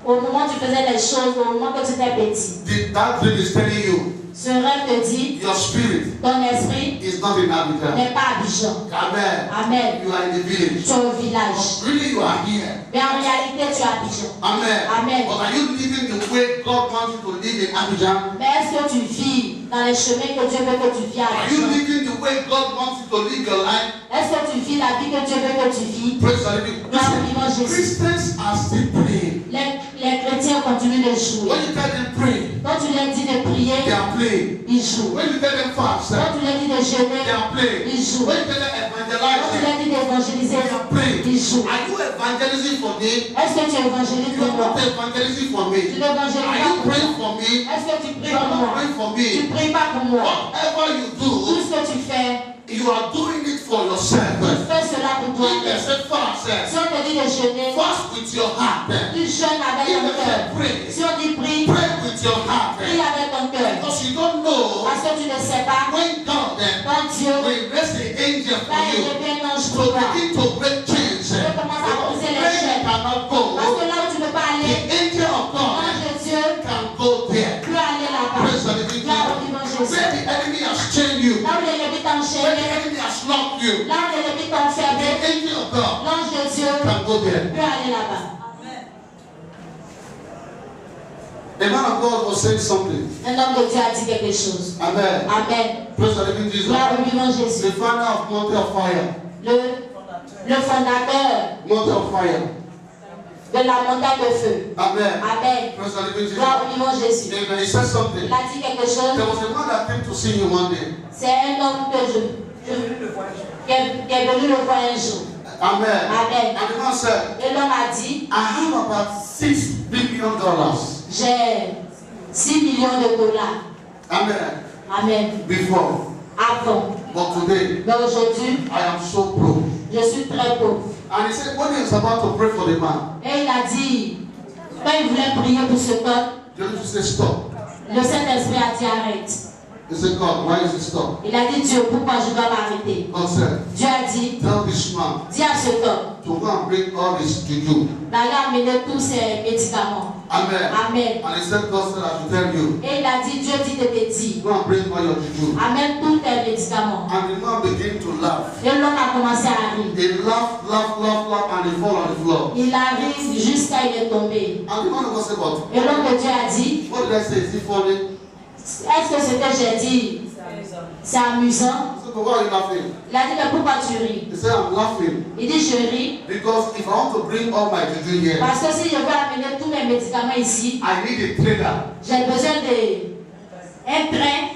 au moment où tu faisais les choses, au moment que tu étais petit. That dream is telling you Ce rêve te dit, your spirit ton esprit is not in Abidjan. n'est pas à Abidjan. Amen. Amen. You are in the village. Tu es au village. Really, you are here. Mais en réalité, tu es à Abidjan. Amen. Amen. But are you living the way God wants you to live in Abidjan? Mais est-ce que tu vis dans les chemins que Dieu veut que tu vis à Are you Abidjan? living the way God wants you to live your life? Est-ce que tu vis la vie que Dieu veut que tu vis? Praise the living. Gloire au vivant Jésus. Christians are still praying. Les chrétiens continuent de jouer. When you tell them pray, Quand tu leur dis de they prier, are playing. ils jouent. When you tell them fast, Quand tu leur dis de jeûner, they are playing. ils jouent. When you tell them Quand tu evangelize, leur dis d'évangéliser, they are praying. ils jouent. Are you evangelizing for me? Est-ce que tu évangélises You pour are moi? not evangelizing for me. Tu n'évangélises Are pas you pour praying moi? for me? Est-ce que tu You pries are pour not moi? praying for Tu me. ne pries pas pour moi. Whatever you Tout do, ce que tu fais, you are doing it for yourself. tu fais cela pour toi. If they say fast, Si on te dit de jeûner, fast with your heart. tu jeûnes avec If ton they cœur. say pray, Si on dit prie, pray with your heart. prie avec ton cœur. Because you don't know Parce que tu ne sais pas when God quand Dieu will raise the angel va for you élever un ange to pour toi. begin to break chains. Dieu commence à briser les Where you chaînes. cannot Parce go, que là où tu ne peux pas the aller, angel of God l'ange de Dieu can go there. peut aller là-bas. Praise the living Là où God. vivant Jésus. Where the enemy has chained you, Là où l'ennemi t'a where the enchaîné, enemy has locked you, là où l'ennemi t'a the enfermé, angel of God l'ange de Dieu can go there. peut aller là-bas. A man of God was saying something. Un homme de Dieu a dit quelque chose. Amen. Amen. Praise the living Jesus. Gloire au vivant Jésus. The founder of Mountain of Fire. Le fondateur Mountain of Fire. de la montagne de feu. Amen. Amen. Praise the living Jesus. Gloire au vivant Jésus. Amen. He said something. Il a dit quelque chose. There was a man that came to see you one day. C'est un homme que qui est venu le voir un jour. Amen. Amen. And the man said, Et l'homme a dit, I have about $6 billion. j'ai 6 millions de dollars. Amen. Amen. Before. Avant. But today, Mais aujourd'hui, I am so broke. je suis très pauvre. And he said, when he was about to pray for the man, Et il a dit, quand il voulait prier pour ce homme, Jesus said, stop. le Saint-Esprit a dit arrête. He said, God, why is it stop? Il a dit, Dieu, pourquoi je dois m'arrêter? God said, Dieu a dit, tell this man dis à cet homme to go and bring all this juju. d'aller amener tous ses médicaments. Amen. Amen. And he said, God said, I should tell you, Et il a dit, Dieu dit de te dire, go and bring all your juju. amène tous tes médicaments. And the man began to laugh. Et l'homme a commencé à rire. He laughed, and he fell on the floor. Il a ri jusqu'à il est tombé. And the man of God said, but Et l'homme de Dieu a dit, what did I say? Is he falling? est-ce que ce que j'ai dit, c'est amusant? I said, but why are you laughing? Il a dit, mais pourquoi tu ris? He said, I'm laughing Il dit, je ris because if I want to bring all my juju here, parce que si je veux amener tous mes médicaments ici, I need a trailer. j'ai besoin d'un train,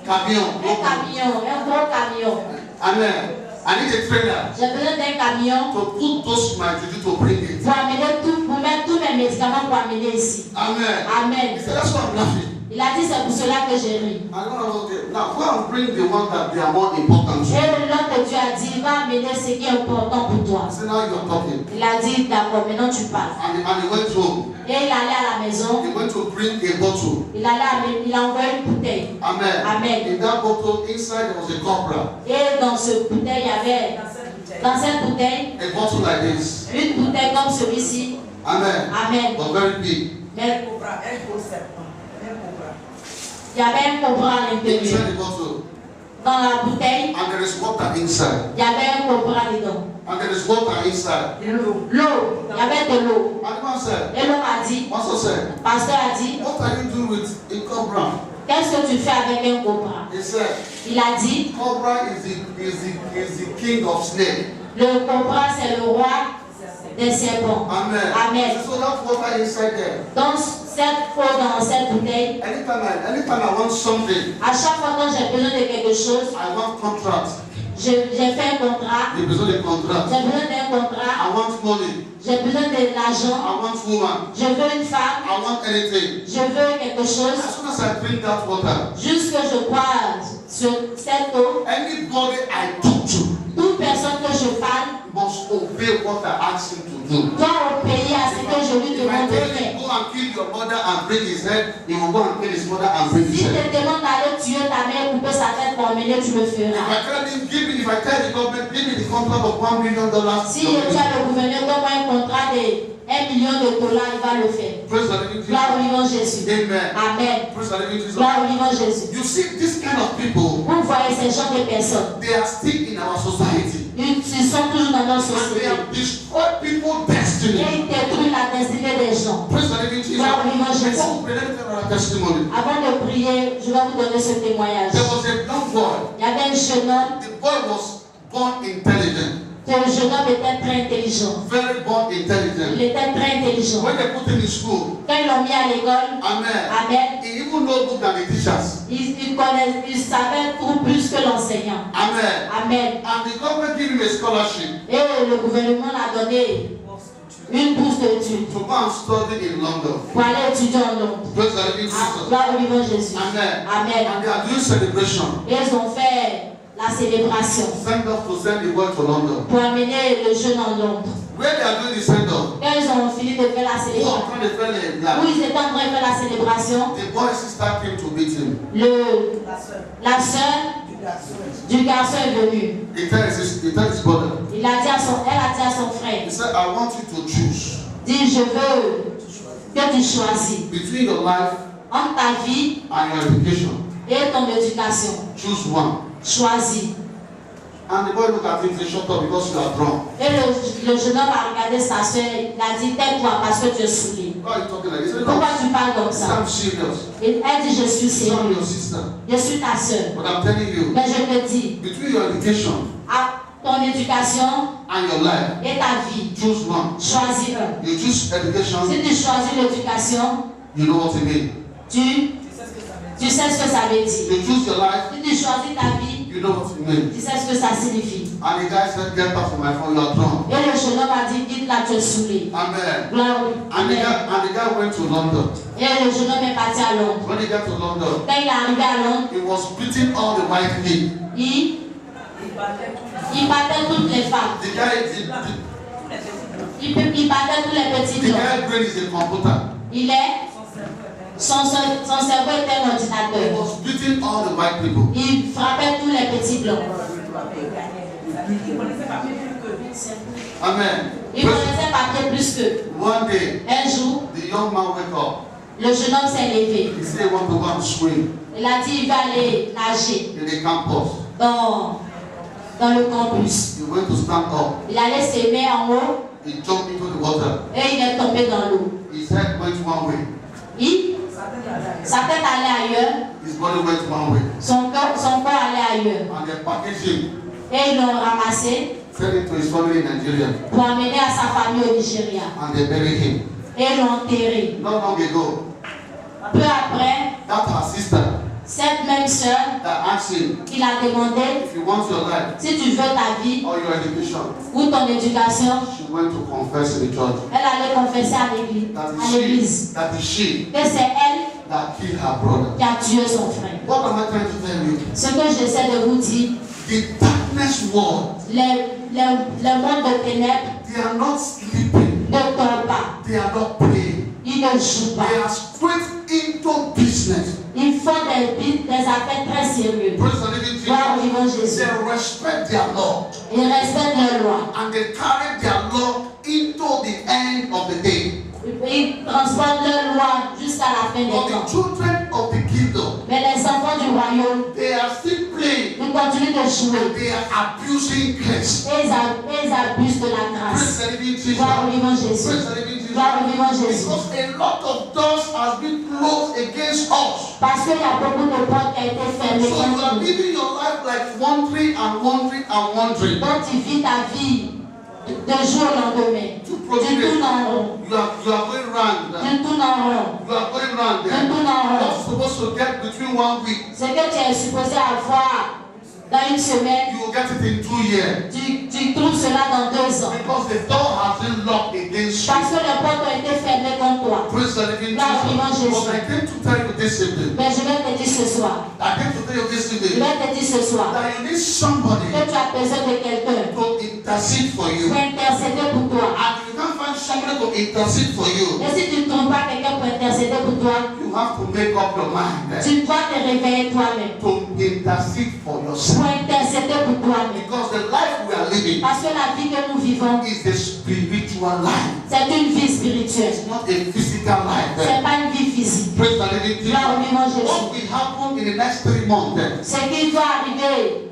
Camion. un camion, un gros camion. Amen. I need a trailer J'ai besoin d'un camion to put those my juju to bring it. pour amener pour mettre tous mes médicaments pour amener ici. Amen. Amen. He said, that's why I'm laughing. Il a dit, c'est pour cela que j'ai ri. I don't know, okay. Now go and bring the one that they are more important to. Et l'homme de Dieu a dit, va amener ce qui est important pour toi. I said, now you're talking. Il a dit, d'accord, maintenant tu parles. And he went home. Et il allait à la maison, He went to bring a bottle. il a envoyé une bouteille. Amen. Amen. In that bottle, inside there was a copra. Et dans cette bouteille, il y avait, dans cette bouteille, A bottle like this. une bouteille comme celui-ci. Amen. Amen. But very big. Mais il y avait un cobra à l'intérieur. Inside the bottle. dans la bouteille, and there is water inside. il y avait un cobra dedans. And there is water inside. L'eau, il y avait de l'eau. And the man said, Et l'homme a dit, Pastor said, le pasteur a dit, what are you doing with a cobra? qu'est-ce que tu fais avec un cobra? He said, Il a dit, cobra is the king of snake. le cobra c'est le roi des serpents. Amen. Amen. So that water inside there. Donc cette eau dans cette bouteille, Anytime I want something, à chaque fois quand j'ai besoin de quelque chose, I want contract. j'ai fait un contrat, J'ai besoin de contrat. j'ai besoin d'un contrat, I want money. j'ai besoin de l'argent, I want woman. je veux une femme, I want anything. je veux quelque chose. As soon as I drink that water, Juste que je crois sur cette eau, anybody I talk to toute personne que je parle must obey what I ask him to do. doit obéir à ce que je lui If I demande de tell faire. him go and kill your mother and bring his head, he will go and kill his mother and bring Si his je head. te demande d'aller tuer ta mère, couper sa tête pour emmener, tu le feras. If I tell the government, give me the contract of $1 million, Si tu as le gouverneur, donne-moi un contrat de $1 million, il va le faire. praise the living Gloire au Jesus. vivant Jésus. Amen. Amen. Praise the living Jesus. Gloire au vivant Jésus. You see, this kind of people, Vous voyez ces gens de personnes. they are still in our society. Ils sont toujours dans notre And they société. have destroyed people's Et destiny. ils détruisent la destinée des gens. Praise the living Jesus. Gloire au vivant Jésus. Before we pray, let me tell you our testimony. Avant de prier, je vais vous donner ce témoignage. There was a young boy. Il y avait un jeune homme. The boy was born intelligent. Ce jeune homme était très intelligent. Very born Il intelligent. était très intelligent. When they put him in school, Quand ils l'ont mis à l'école, amen, Amen, he even knows more than the teachers. il savait tout plus que l'enseignant. Amen. Amen. And the government gave him a scholarship Et le gouvernement l'a donné une bourse d'études to go and study in London. pour aller étudier en Londres. Praise the living Jesus. Gloire au vivant Jésus. Amen. Amen. And they are doing celebration. Et ils ont fait la célébration Send off to send the boy to London. pour amener le jeune en Londres. Where they are doing the send off, Quand ils ont fini de faire la who are célébration, trying to fell in où black. ils étaient en train de faire la célébration, The boy's sister came to meet him. la sœur du garçon est venue. He tells his brother. Elle a dit à son frère, He said, I want you to choose dis, je veux que tu choisis between your life entre ta vie and your education. et ton éducation. Choose one. Choisis. And the boy looked at him and said, shut up because you are drunk. Et le jeune homme a regardé sa soeur, il a dit, tais-toi parce que tu es saoulé. Why are you talking like this? He said, Pourquoi no, tu parles comme ça? I'm serious. Et elle dit, je suis It's not sérieux. your sister. Je suis ta soeur. But I'm telling you, Mais je te dis, between your education à ton éducation and your life, et ta vie, choose one. choisis un. You choose education, Si tu choisis l'éducation, you know what it means. tu sais ce que ça veut dire. You choose your life, Si tu choisis ta vie, you know what it means. tu sais ce que ça signifie. And the guy said, get back from my phone, you are drunk. Et le jeune homme a dit, quitte là, tu es saoulé. Amen. Gloire. And the Amen. guy went to London. Et le jeune homme est parti à Londres. When he got to London, Quand il est arrivé à Londres, he was beating all the white men. il battait toutes les femmes. The guy, Il battait tous les petits the hommes. guy brain is a computer. Son cerveau était un He ordinateur. was beating all the white people. Il frappait tous les petits blancs. Amen. Il connaissait papier plus que. One day, Un jour, the young man wake up. le jeune homme s'est levé. He said he want to go and swim Il a dit il va aller nager in the campus. dans le campus. He went to stand up. Il allait se mettre en haut He jumped into the water. et il est tombé dans l'eau. His head went one way. Sa tête allait ailleurs, His body went one way. son corps allait ailleurs. And they packaged him, Et ils l'ont ramassé sent him to his family in Nigeria. pour amener à sa famille au Nigeria. And they buried him. Et ils l'ont enterré. Not long ago, Peu après, that her sister cette même sœur that asked him, qui l'a demandé if you want your life si tu veux ta vie or your education, ou ton éducation, she went to confess in the church. elle allait confesser à l'église. That is she Que c'est elle that killed her brother. qui a tué son frère. What am I trying to tell you? Ce que j'essaie de vous dire, The darkness world, les mondes de ténèbres they are not sleeping. ne tombent pas. They are not playing. Ils ne jouent They pas. are straight into business. Ils font des affaires très sérieuses. Praise the living Gloire au Jesus. vivant Jésus. They respect their law Ils respectent leurs lois. and they carry their law into the end of the day. Ils transportent leurs lois jusqu'à la fin des But temps. the children of the kingdom, Mais les enfants du royaume they are still playing. ne Ils continuent de jouer. and they are abusing grace. Et ils abusent de la Praise grâce. the living Jesus. Gloire au vivant Jésus. Praise the living Jesus. Gloire au vivant Jésus. Because a lot of doors has been closed against us. Parce qu'il y a beaucoup de portes qui ont été fermées So you are contre nous. living your life like wandering and wandering and wandering. Donc tu vis ta vie de jour au lendemain. Tu tournes en rond. You are going round. Tu tournes en rond. You are going round Tu there. tournes en You're rond. not supposed to get between 1 week. Ce que tu es supposé avoir dans une semaine, You will get it in 2 years. tu trouves cela dans 2 ans. Because the door has been locked against you. Parce que les portes ont été fermées contre toi. Praise the living Gloire au vivant Jesus. Jésus. But I came to tell you this evening. Mais je vais te dire ce soir. I came to tell you this Je evening vais te dire ce soir that you need somebody que tu as besoin de quelqu'un to intercede for you. pour intercéder pour toi. And if you can't find somebody to intercede for you, Et si tu ne trouves pas quelqu'un pour intercéder pour toi, you have to make up your mind tu dois te réveiller toi-même to intercede for pour yourself. intercéder pour toi-même. Because the life we are living Parce que la vie que nous vivons, is a spiritual life. c'est une vie spirituelle. It's not a physical life. C'est pas une vie physique. Praise the living Jesus. Gloire au vivant Jésus. What will happen in the next 3 months? Ce qui doit arriver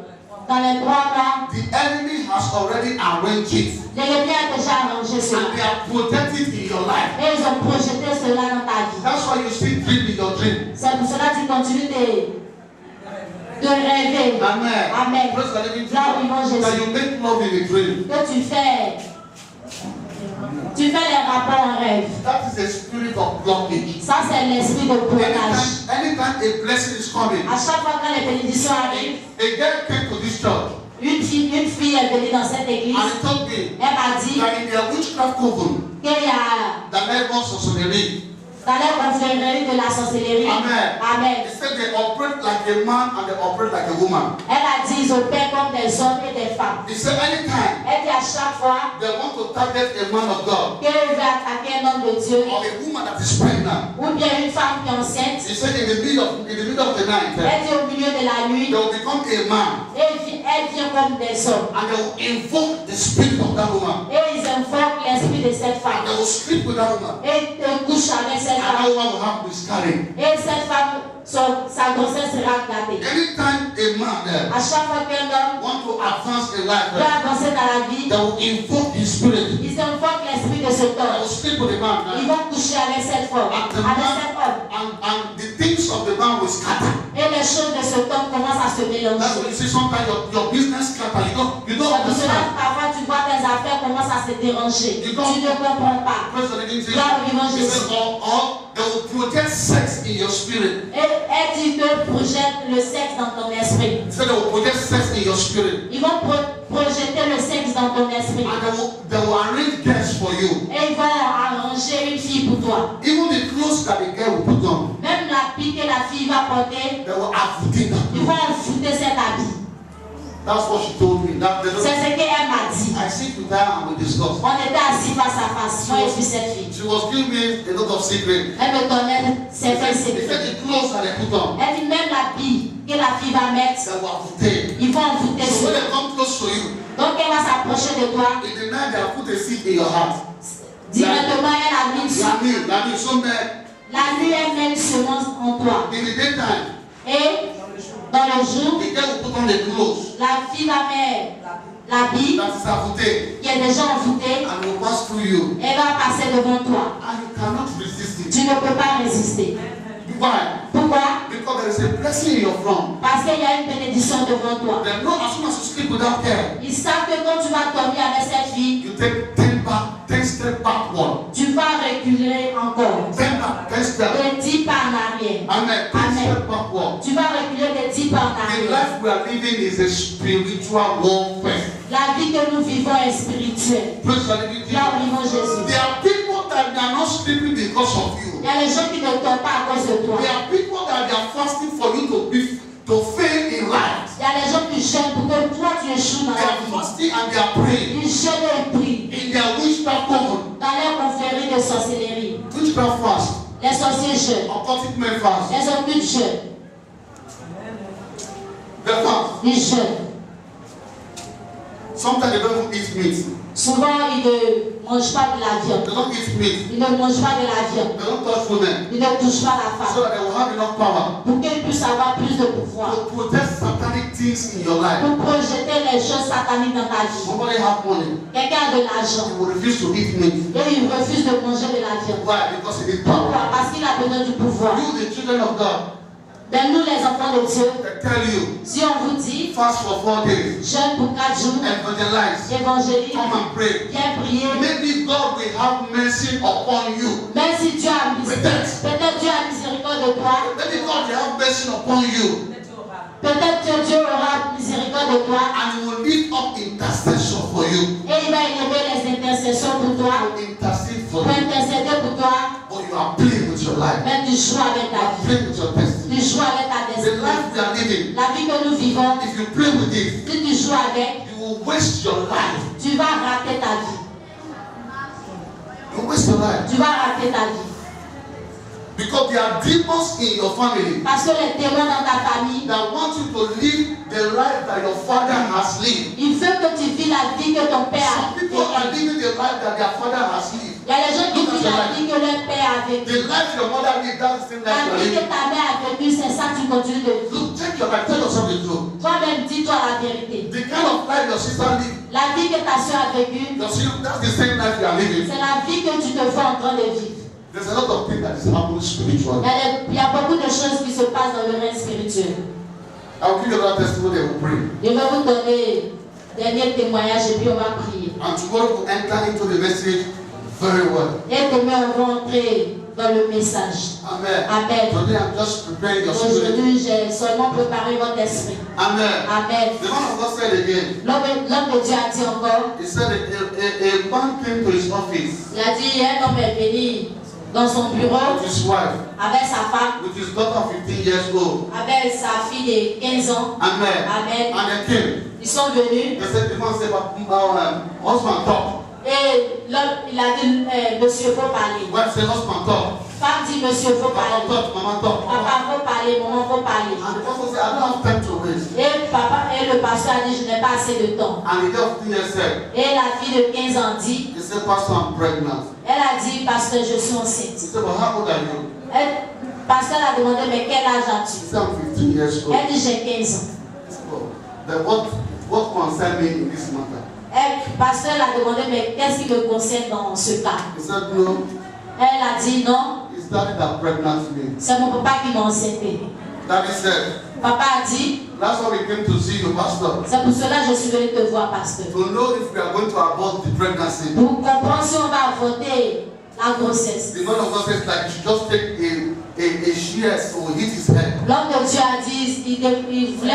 dans les 3 mois, The enemy has already arranged it. l'ennemi a déjà arrangé And cela. they have protected it in your life. Et ils ont projeté cela dans ta vie. That's why you still dream in your dream. C'est pour cela que tu continues de rêver. Amen. Amen. Praise the living Gloire au vivant Jesus. That Jésus. you make love in a dream. Que tu fais les rapports en rêve. That is a spirit of blockage. Ça, c'est l'esprit de blocage. Anytime a blessing is coming, À chaque fois que les bénédictions arrivent, a girl came to this church une fille est venue dans cette église. and he told me Elle m'a dit that in their witchcraft coven, qu'il y a the levels of sorcery, dans les confréries de la sorcellerie. Amen. Amen. They said they operate like a man and they operate like a woman. Elle a dit ils opèrent comme des hommes et des femmes. He said anytime Elle dit à chaque fois they want to target a man of God qu'elle veut attaquer un homme de Dieu or a woman that is pregnant, ou bien une femme qui est enceinte, he said in the middle of the night, elle dit au milieu de la nuit, they will become a man elle vient comme des hommes. and they will invoke the spirit of that woman. Et ils invoquent l'esprit de cette And femme. they will sleep with that woman. Et ils couchent avec cette And that femme. woman will have miscarriage. Et cette femme, sa grossesse sera gâtée. Anytime a man À chaque fois qu'un homme want to advance in life, veut avancer dans la vie, they will invoke his spirit. ils invoquent l'esprit de They cet homme. will sleep with the man. Ils vont coucher avec cette femme, And the avec man cet homme. and the things of the man will scatter. Et les choses de cet homme commencent à se That's mélanger. when you see sometimes your business scatter. You don't C'est pour understand. cela que parfois tu vois tes affaires commencent à se déranger. Tu ne comprends pas. Praise the living Jesus. Gloire au vivant He Jésus. said, or they will project sex in your spirit. Et elle dit que projette le sexe dans ton esprit. He said they will project sex in your spirit. Ils vont projeter le sexe dans ton esprit. And they will arrange guests for you. Et ils vont arranger une fille pour toi. Even the clothes that the girl will put on, Même l'habit que la fille va porter, they will affute that. ils vont envoûter cet habit. That's what she told me. C'est ce qu'elle m'a dit. I sit with her and we discuss. On était assis face à face, moi et puis cette fille. She was giving me a lot of secrets. Elle me donnait certains He secrets. said the clothes that they put on, Elle dit même l'habit que la fille va mettre, they will affute. ils vont envoûter So when ça. they come close to you, Donc elle va s'approcher de toi. in the night they will put a seed in your heart. Directement, elle a mis La nuit, somewhere la nuit, elle met une semence en toi. in the daytime, Et dans le jour, the girl will put on the clothes la fille va mettre l'habit that is affute qui est déjà envoûté. and will pass through you. Elle va passer devant toi. And you cannot resist it. Tu ne peux pas résister. Why? Pourquoi? Because there is a blessing in your front. Parce qu'il y a une bénédiction devant toi. They know as soon as you sleep without care, Ils savent que quand tu vas dormir avec cette fille, you take 10 steps backward. tu vas reculer encore. 10 steps. De 10 pas en arrière. Amen. 10 steps backward. Tu vas reculer de 10 pas en The arrière. life we are living is a spiritual warfare. La vie que nous vivons est spirituelle. Praise the living Là où Jesus. vivons Jésus. There are people that they are not sleeping because of you. Il y a les gens qui ne tombent pas à cause de toi. There are people that they are fasting for you to fail in life. Il y a les gens qui jeûnent pour que toi tu échoues dans They la are vie. fasting and they are praying Ils jeûnent et ils prient. in their witchcraft coven. Dans les confréries de sorcellerie. Witchcraft fast, Les sorciers jeûnent. occultic men fast. Les occultes jeûnent. They fast. Ils jeûnent. Sometimes they don't even eat meat. Souvent, ils ne mangent pas de la viande. They don't eat meat. Ils ne mangent pas de la viande. They don't touch women. Ils ne touchent pas la So femme. that they will have enough power Pour qu'ils puissent avoir plus de pouvoir. to protect satanic things in your life. Pour projeter les choses sataniques dans ta vie. Somebody have money. Quelqu'un a de l'argent. He will refuse to eat meat. Et il refuse de manger de la viande. Why? Because he needs power. Pourquoi? Parce qu'il a besoin du pouvoir. You, the children of God, Mais nous, les enfants de Dieu, they tell you, si on vous dit, fast for 4 days, jeûne pour 4 jours, evangelize, évangélise, come and pray. viens prier. Maybe God will have mercy upon you. Même si Dieu a miséricorde, peut-être Dieu a miséricorde de toi, Maybe God will have mercy upon you. peut-être que Dieu aura miséricorde de toi, And He will lift up intercession for you. et il va élever les intercessions pour toi, Intercede for pour you. intercéder pour toi, But you are playing with your life. mais tu joues avec You ta are vie, playing with your destiny. tu joues avec ta The destinée. life we are living, La vie que nous vivons, if you play with it, si tu joues avec, you will waste your life. tu vas rater ta vie. You will waste your life. Tu vas rater ta vie. Because there are demons in your family Parce que les démons dans ta famille, that want you to live the life that your father has lived. il veut que tu vis la vie que ton père a Some people are vécue. living the life that their father has lived. Il y a les gens qui vivent la vie que leur père a vécue. The life your mother lived, that's the same life La you are vie que living. ta mère a vécue, c'est ça que tu continues de vivre. Look, check your life. Tell yourself the truth. Toi-même, dis-toi la vérité. The kind of life your sister lived, La vie que ta soeur a vécue, that's the same life you are living. c'est la vie que tu te vois en train de vivre. There's a lot of things that is happening spiritually. Il y a beaucoup de choses qui se passent dans le règne spirituel. I'll give you that testimony and we'll pray. Je vais vous donner le dernier témoignage et puis on va prier. And tomorrow we'll enter into the message very well. Et demain, on va entrer dans le message. Amen. Amen. Today I'm just preparing your spirit. Aujourd'hui, j'ai seulement préparé votre esprit. Amen. Amen. The man of God said again, L'homme de Dieu a dit encore, he said a man came to his office il a dit, un homme est venu dans son bureau with his wife, avec sa femme, with his daughter 15 years old. avec sa fille de 15 ans. Amen. Amen. And they came. Ils sont venus They said, the man said, husband talk. et l'homme, il a dit, monsieur, faut parler. Wife said, husband talk. Femme dit, monsieur, faut Papa parler. talk, mama talk. Papa, faut parler, maman, faut parler. And the pastor said, I don't have time to waste. Et papa, et le pasteur a dit, je n'ai pas assez de temps. And the girl of 15 years said, Et la fille de 15 ans dit, he said, Pastor, I'm pregnant. elle a dit, pasteur, je suis He enceinte. said, but how old are you? Pasteur a demandé, mais quel âge He as-tu? said, I'm 15 years old. Elle dit, j'ai 15 ans. He said, well, then what concern me in this matter? Pasteur a demandé, mais qu'est-ce qui me concerne dans ce cas? He said, no, Elle a dit, non, it's daddy that pregnant me. c'est mon papa qui m'a enceinté. Daddy said, Papa a dit, that's why we came to see you, Pastor. c'est pour cela que je suis venu te voir, pasteur. To know if we are going to abort the pregnancy. Pour comprendre si on va avorter la grossesse. The man of God says that you should just take a shears to hit his head. L'homme de Dieu a dit, il voulait,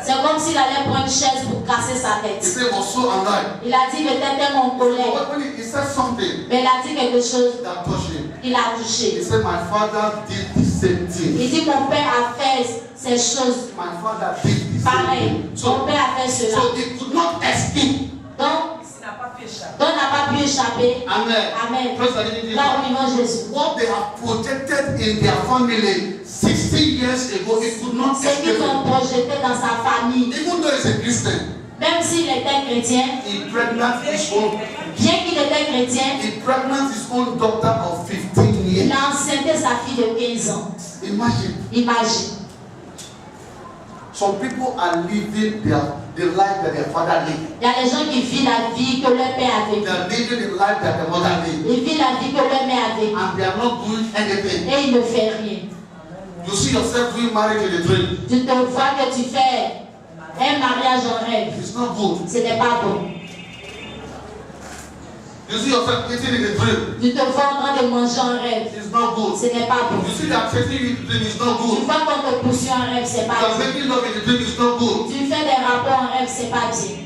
c'est comme s'il allait prendre une chaise pour casser sa He tête. said, was so alive. Il a dit, il était tellement en colère. When he said something Mais il a dit quelque chose that touched him, qui l'a he touché. said, my father did the same thing. Il dit, mon père a fait ces choses My father did the same pareilles. thing. Mon père a fait cela. So he could not escape. Donc, Il n'a pas pu échapper. on n'a pas pu échapper. Amen. Amen. Praise the living Là God. où vivons Jésus. What they have projected in their family 60 years ago, it could not Ce escape qu'ils ont him. projeté dans sa famille, Even though he's a Christian, même s'il était chrétien, he pregnant his own, bien qu'il était chrétien, he pregnant his own daughter of 15 il years. a enceinté sa fille de 15 ans. Imagine. Imagine. Some people are living the life that their father lived. Il y a des gens qui vivent la vie que leur père a They vécue. are living the life that their mother lived. Ils vivent la vie que leur mère a vécue. And they are not doing anything. Et il ne fait rien. You see yourself doing marriage in a dream. Tu te vois que tu fais un mariage en rêve. It's not good. Ce n'est pas bon. You see yourself eating in a dream. Tu te vois en train de manger en rêve. It's not good. Ce n'est pas bon. You see that chasing you in the dream is not Tu good. vois qu'on te poursuit en rêve, c'est You pas are bien. making love in the dream is not good. Tu fais des rapports en rêve, c'est pas bien.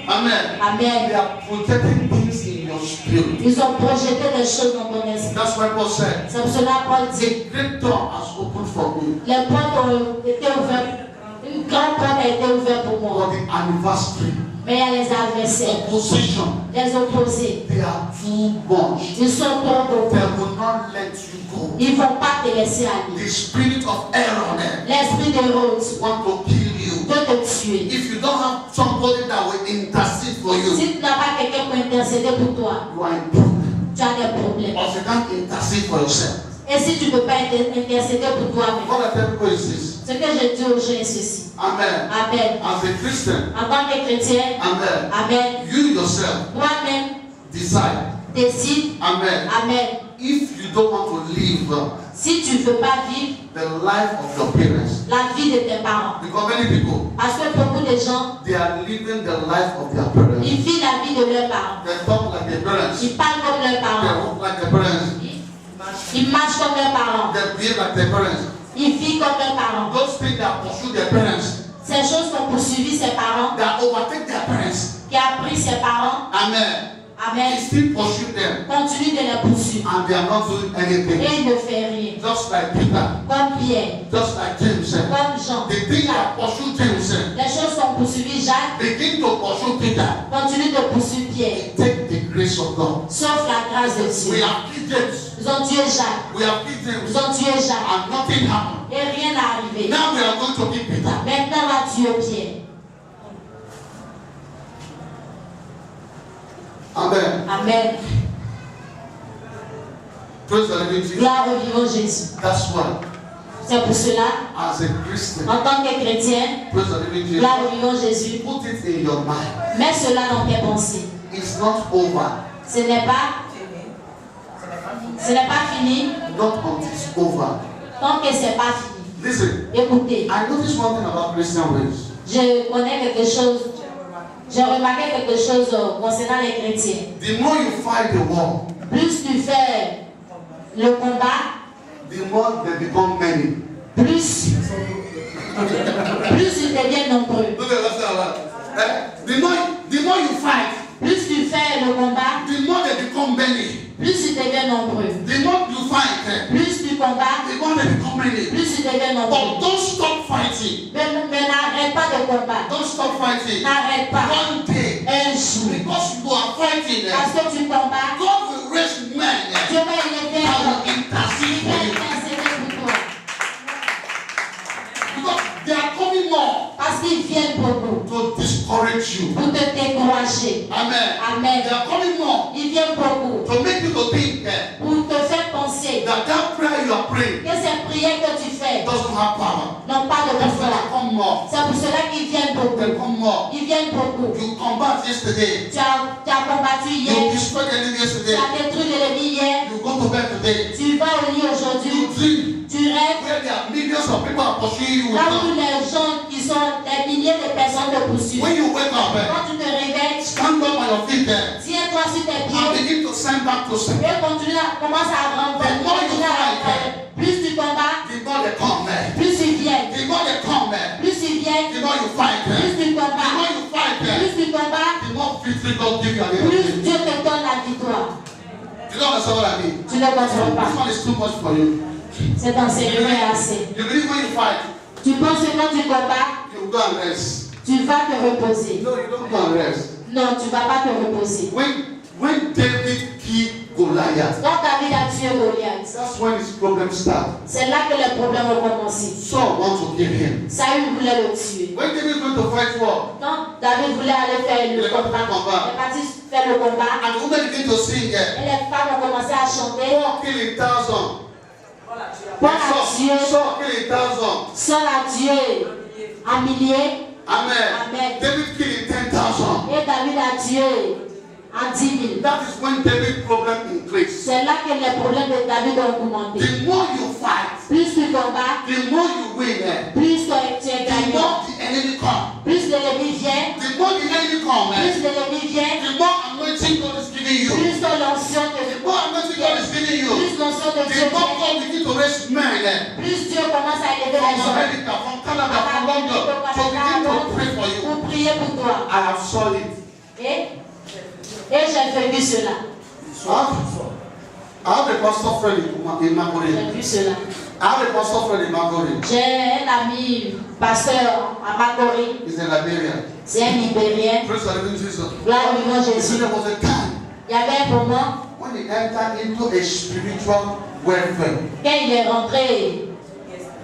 Amen. Amen. They are protecting things in your spirit. Ils ont projeté des choses dans ton esprit. That's why Paul said, C'est pour cela que Paul dit, a great door has opened for me les portes ont été ouvertes. Une grande porte a été ouverte pour moi. for the anniversary. Mais il y a les adversaires, Opposition. les opposés. They are too much. Ils sont trop They beaucoup. will not let you go. Ils ne vont pas te laisser aller. The spirit of Aaron L'esprit de Ruth want to kill you. veut te tuer. If you don't have somebody that will intercede for you, Si tu n'as pas quelqu'un pour intercéder pour toi, you are in problem. tu as des problèmes. Or you can't intercede for yourself. Et si tu ne peux pas intercéder pour toi-même, What I tell people is this. ce que je dis aux gens est ceci. Amen. Amen. As a Christian, En tant que chrétien, amen. Amen. You yourself Toi-même, decide. décide. Amen. Amen. If you don't want to live Si tu ne veux pas vivre the life of your parents, la vie de tes parents, because many people, parce que beaucoup de gens, they are living the life of their parents. ils vivent la vie de leurs parents. They talk like their parents. Ils parlent comme leurs They parents. walk like their parents. Ils marchent comme leurs parents. They behave like their parents. Ils vivent comme leurs parents. Those things that pursue their parents, Ces choses ont poursuivi ses parents, that overtake their parents. qui a pris ses parents. Amen. Amen. They still pursue them, Continue de les poursuivre. and they are not doing anything. Et il ne fait rien. Just like Peter, Comme Pierre, just like James. comme Jean. The thing that pursue James Les choses sont poursuivies. Jacques begin to pursue Peter. continue de poursuivre Pierre. Take the grace of God. Sauf la grâce de We Dieu. have killed James. Ils ont tué Jacques. We have killed James. Ils ont tué Jacques. And nothing happened. Et rien n'est arrivé. Now we are going to kill Peter. Maintenant, on va tuer Pierre. Amen. Amen. Praise the living Jesus. Gloire au vivant Jésus. That's why, C'est pour cela, as a Christian, en tant que chrétien, praise the living Jesus, gloire au vivant Jésus, put it in your mind. mets cela dans tes pensées. It's not over. Ce n'est pas fini Not until it's over. tant que ce n'est pas fini. Listen, Écoutez, I noticed one thing about Christian ways. je connais quelque chose, j'ai remarqué quelque chose concernant les chrétiens. The more you fight the war, Plus tu fais le combat, the more they become many. plus ils deviennent nombreux. Look at that. The more you fight, Plus tu fais le combat, the more they become many. plus ils deviennent nombreux. The more you fight, Plus tu combats, the more they become many. plus ils deviennent But nombreux. don't stop fighting. Mais n'arrête pas de combattre. Don't stop fighting. N'arrête pas. One day, Un jour. because you are fighting, Parce que tu combats, God will raise men Dieu va élever that un homme. will intercede Il va for you. intercéder pour toi. Because they are coming more Parce qu'ils viennent beaucoup to discourage you. pour te décourager. Amen. Amen. They are coming more Ils viennent beaucoup to make you to think pour te faire penser that prayer you are praying que ces prières que tu fais doesn't have power. n'ont pas de That's why they pouvoir. come more. C'est pour cela qu'ils viennent They beaucoup. come more. Ils viennent beaucoup. You combat yesterday. Tu as combattu You hier. destroyed the enemy Tu yesterday. as détruit l'ennemi hier. You go to bed today. Tu vas au lit You aujourd'hui. dream Tu rêves. where there are millions of people are pursuing you. Là où les gens qui sont des milliers de personnes te poursuivent. When you wake up, Quand tu te réveilles, stand up on your feet tiens-toi sur tes and pieds begin to send back to sleep. et commence à grandir. Continue à grandir. Plus tu combats, The more they come, plus ils viennent. the more they come, Plus ils viennent, the more you fight, plus tu the more combats. you fight, Plus tu combats, the more victory God give you at the end of the plus day. Dieu te donne la victoire. You don't understand what I mean? Tu ne comprends This pas. one is too much for you. C'est enseignement assez. You believe when you fight, Tu penses que quand tu combats, you go and rest. tu vas te reposer. No, you don't go and rest. Non, tu ne vas pas te reposer. When David killed Goliath, Quand David a tué Goliath, that's when his problem started. c'est là que les problèmes ont commencé. Saul wants to kill him. Saül voulait le tuer. When David went to fight war, Quand David voulait aller faire le combat, il est parti faire le combat, and the women began to sing, et les femmes ont commencé à chanter. Saul killed 1,000. Paul a tué, Saul killed 1,000. Saul a tué un millier, Amen. Amen. David killed 10,000. et David a tué un 10 000. That is when David's problem increased. C'est là que les problèmes de David ont augmenté. The more you fight, Plus tu combats, the more you win. plus tu es The gagnant. more the enemy come. Plus l'ennemi vient, The more the enemy come, plus l'ennemi vient, the more anointing God is giving you. plus l'onction The de more anointing God is giving you, plus l'onction de Dieu the more vient, God begin to raise men plus Dieu commence à élever les from gens. America, from Canada, from London, to begin to pray for you. Pour prier pour toi. I have saw it. Et j'ai vu cela. I have a pastor friend in Makori. J'ai vu cela. I have a pastor friend in Makori. J'ai un ami pasteur à Makori. He's in Liberia. C'est un Libérien. Praise the living Jesus. Gloire au vivant So Jésus. there was a time Il y avait un moment when he entered into a spiritual warfare. quand il est rentré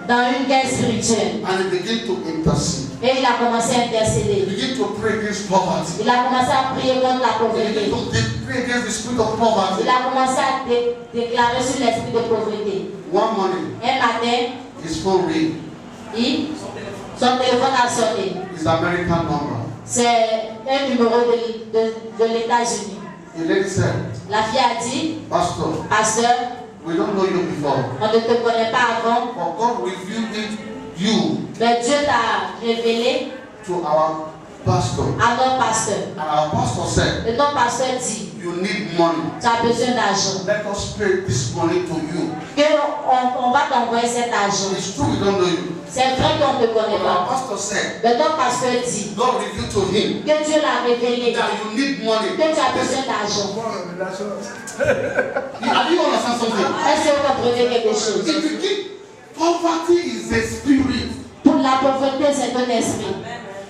dans une guerre spirituelle. And he began to intercede. Et il a commencé à He intercéder. began to pray against poverty. Il a commencé à prier contre la He pauvreté. began to pray against the spirit of poverty. Il a commencé à déclarer sur l'esprit de pauvreté. One morning, Un matin, his phone rang. son téléphone a sonné. It's American number. C'est un numéro de l'États-Unis. The lady said, La fille a dit, Pastor, pasteur, we don't know you before, on ne te connaît pas avant, but God revealed it you mais Dieu t'a révélé to our pastor. à notre pasteur. And our pastor said, Et notre pasteur dit, you need money. tu as besoin d'argent. Let us pay this money to you. On va t'envoyer cet argent. It's true we don't know you. C'est vrai qu'on ne te connaît But our pas. pastor said, Mais notre pasteur dit God revealed to him que Dieu l'a révélé, that you need money. que tu as besoin d'argent. Have you understand something? Est-ce que vous comprenez quelque chose? If you keep poverty is a spirit, Pour la pauvreté, c'est un esprit.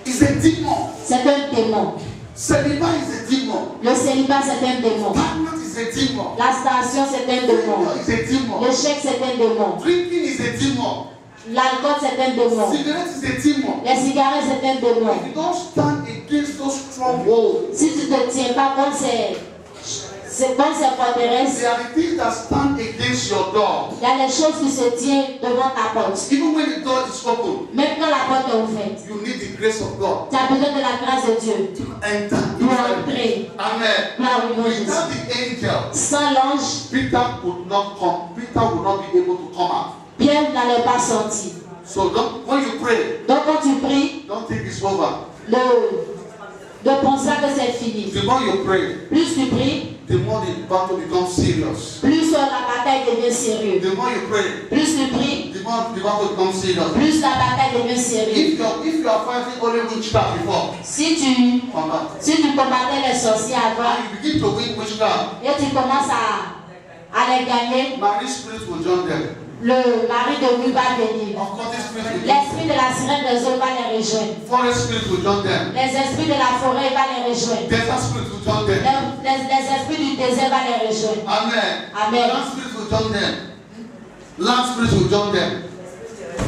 it's a demon. C'est un démon. Celibat is a demon. Le célibat, c'est un démon. Pregnant is a demon. La station, c'est un démon. Failure is a demon. L'échec, c'est un démon. Drinking is a demon. L'alcool, c'est un démon. Cigarette is a demon. Les cigarettes, c'est un démon. If you don't stand against those strongholds, Si tu ne te tiens pas contre ces forteresses, there are the things that stand against your door. il y a les choses qui se tiennent devant ta porte. Even when the door is open, Même quand la porte est ouverte, you need the grace of God tu as besoin de la grâce de Dieu to enter. pour entrer. Amen. Gloire au nom de Jésus. Without the angel, Sans l'ange, Peter would not come. Peter would not be able to come out. Pierre n'allait pas sortir. So when you pray, Donc quand tu pries, don't think it's over. ne pense pas que c'est fini. The more you pray, Plus tu pries, the more the battle becomes serious. plus la bataille devient sérieuse. The more you pray, Plus tu pries, the more the battle becomes serious. plus la bataille devient sérieuse. If you are fighting only witchcraft before, Si tu combattais les sorciers avant and you begin to win witchcraft, et tu commences à les gagner, marine spirit will join them. le mari de lui va venir. Occultic spirit will join them. L'esprit de la sirène des eaux va les rejoindre. Forest spirit will join them. Les esprits de la forêt va les rejoindre. Desert spirit will join them. Les esprits du désert va les rejoindre. Amen. Amen. Land spirit will join them. Land spirit will join them.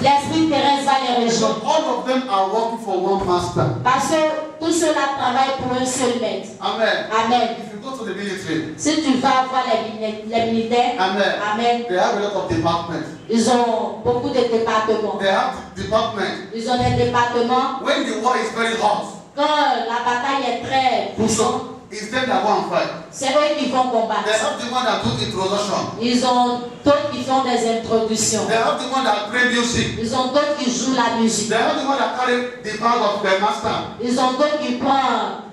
L'esprit terrestre va les So rejoindre. all of them are working for one master. Parce que tout cela travaille pour un seul maître. Amen. Amen. If you go to the military, Si tu vas voir les militaires, Amen. Amen, They have a lot of departments. ils ont beaucoup de départements. They have departments. Ils ont des départements. When the war is very hot, Quand la bataille est très poussante, it's them that go and fight. c'est eux qui vont They combattre. have the one that do introduction. Ils ont d'autres qui font des introductions. They have the one that play music. Ils ont d'autres qui jouent la musique. They have the one that carry the bag of their master. Ils ont d'autres qui prennent